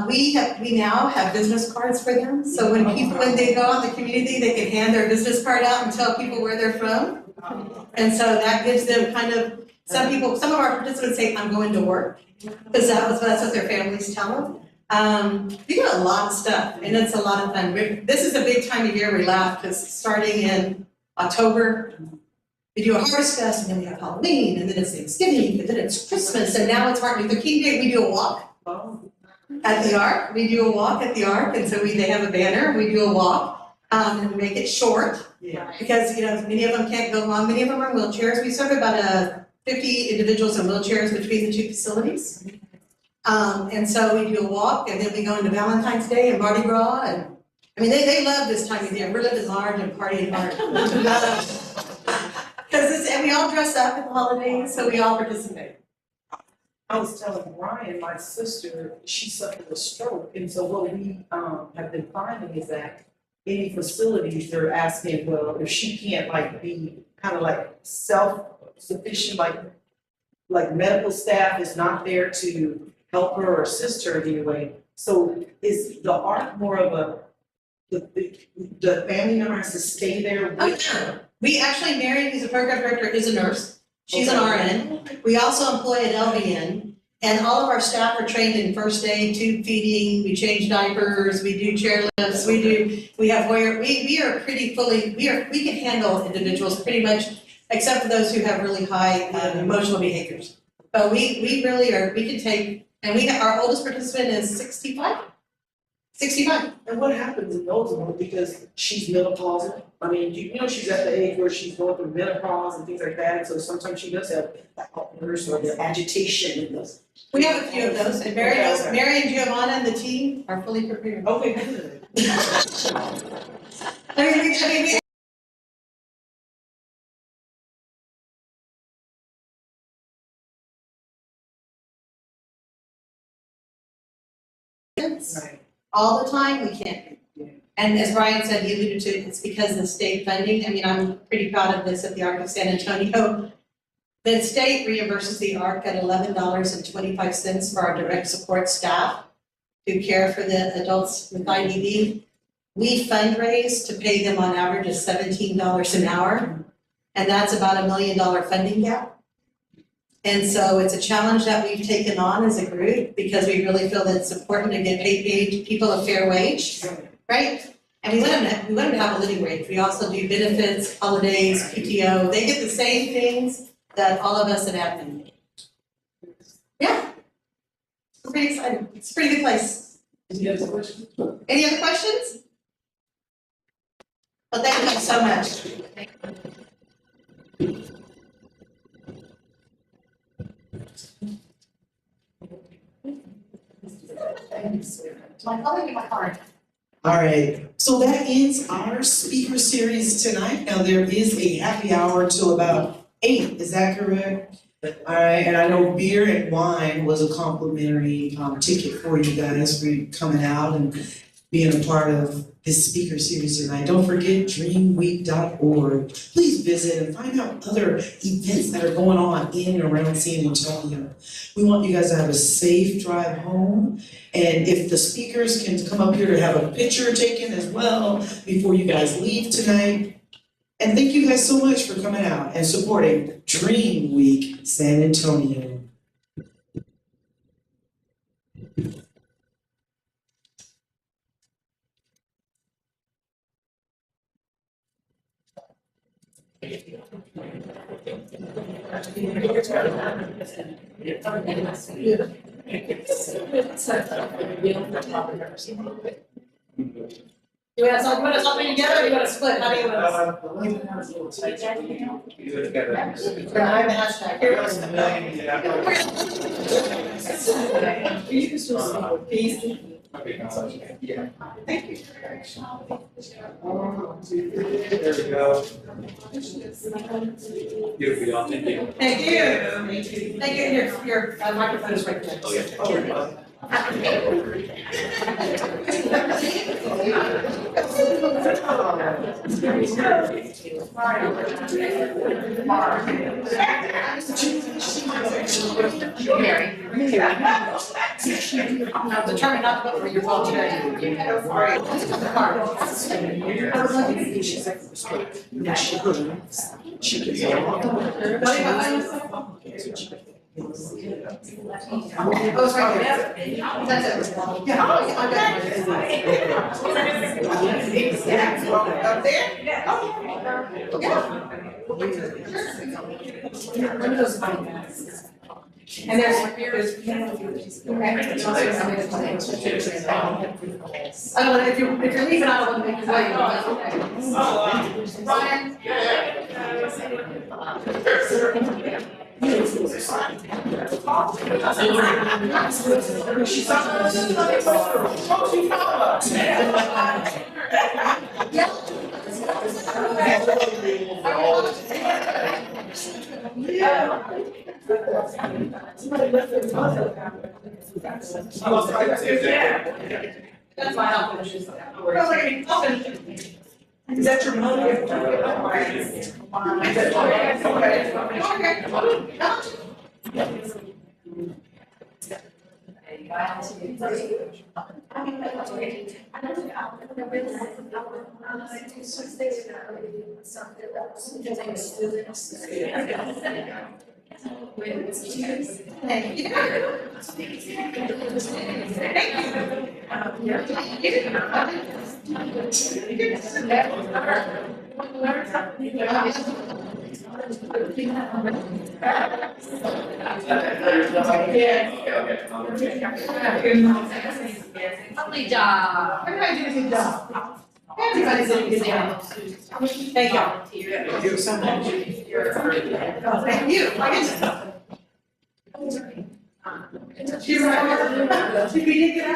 We now have business cards for them. So when they go out in the community, they can hand their business card out and tell people where they're from. And so that gives them kind of, some of our participants say, I'm going to work, because that's what their families tell them. We do a lot of stuff, and it's a lot of fun. This is a big time of year we laugh, because starting in October, we do a Harvest Fest, and then we have Halloween, and then it's Thanksgiving, and then it's Christmas, and now it's Martin Luther King Day. We do a walk at the Arc. We do a walk at the Arc, and so they have a banner. We do a walk, and we make it short, because many of them can't go long. Many of them are in wheelchairs. We serve about 50 individuals in wheelchairs between the 2 facilities. And so we do a walk, and then we go into Valentine's Day and Mardi Gras, and they love this time of year. We're living large and partying hard. And we all dress up at the holidays, so we all participate. I was telling Brian, my sister, she suffered a stroke, and so what we have been finding is that any facilities, they're asking, well, if she can't be kind of self-sufficient, like medical staff is not there to help her or assist her in any way. So is the Arc more of a the family member has to stay there Oh, with no. We actually, Mary, who's a program director, is a nurse. She's an RN. We also employ an LVN. And all of our staff are trained in first aid, tube feeding, we change diapers, we do chairlifts, we have we are pretty fully, we can handle individuals pretty much, except for those who have really high emotional behaviors. But we really are, we can take, and our oldest participant is 65. 65. And what happens in those ones, because she's menopausal, I mean, you know, she's at the age where she's going through menopause and things like that, and so sometimes she does have that outburst or the agitation and the. We have a few of those, and Mary and Giovanna and the team are fully prepared. Okay, good. I mean, Right. all the time, we can't. And as Brian said, he alluded to, it's because of the state funding. I mean, I'm pretty proud of this at the Arc of San Antonio. The state reimburses the Arc at $11.25 for our direct support staff who care for the adults with IDD. We fundraise to pay them on average of $17 an hour, and that's about $1 million funding gap. And so it's a challenge that we've taken on as a group because we really feel that it's important to get paid people a fair wage, right? And we want them to have a living wage. We also do benefits, holidays, PTO. They get the same things that all of us at admin. Yeah. We're pretty excited. It's a pretty good place. Any other questions? Any other questions? Well, thank you so much. My colleague in my heart. All right, so that ends our speaker series tonight. Now, there is a happy hour till about 8, is that correct? All right, and I know beer and wine was a complimentary ticket for you guys for coming out and being a part of this speaker series tonight. Don't forget dreamweek.org. Please visit and find out other events that are going on in and around San Antonio. We want you guys to have a safe drive home. And if the speakers can come up here to have a picture taken as well before you guys leave tonight. And thank you guys so much for coming out and supporting Dream Week San Antonio. You want us all put together or you want to split? How do you want to? I have a hashtag. You can still see peace. Thank you. There we go. You'll be on, thank you. Thank you. Thank you. Your microphone is right there. Oh, yeah. Mary. I'm determined not to vote for your vote today. Oh, it's right there. That's it. Yeah, I got it. Up there? Yeah. Let me just find that. And there's. I don't know, if you're leaving, I don't want to make you wait. Brian? That's my help. Is that your mother? Lovely job. Everybody did a good job. Everybody did a good job. Thank y'all. Thank you so much. Oh, thank you. She's right. She did get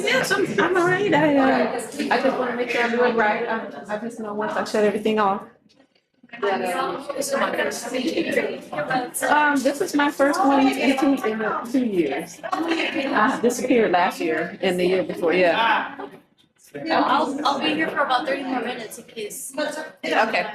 Yes, I'm all right. I just want to make sure I'm doing right. I just know once I shut everything off. This is my first one in 2 years. I disappeared last year and the year before, yeah. I'll be here for about 30 more minutes in case. Okay.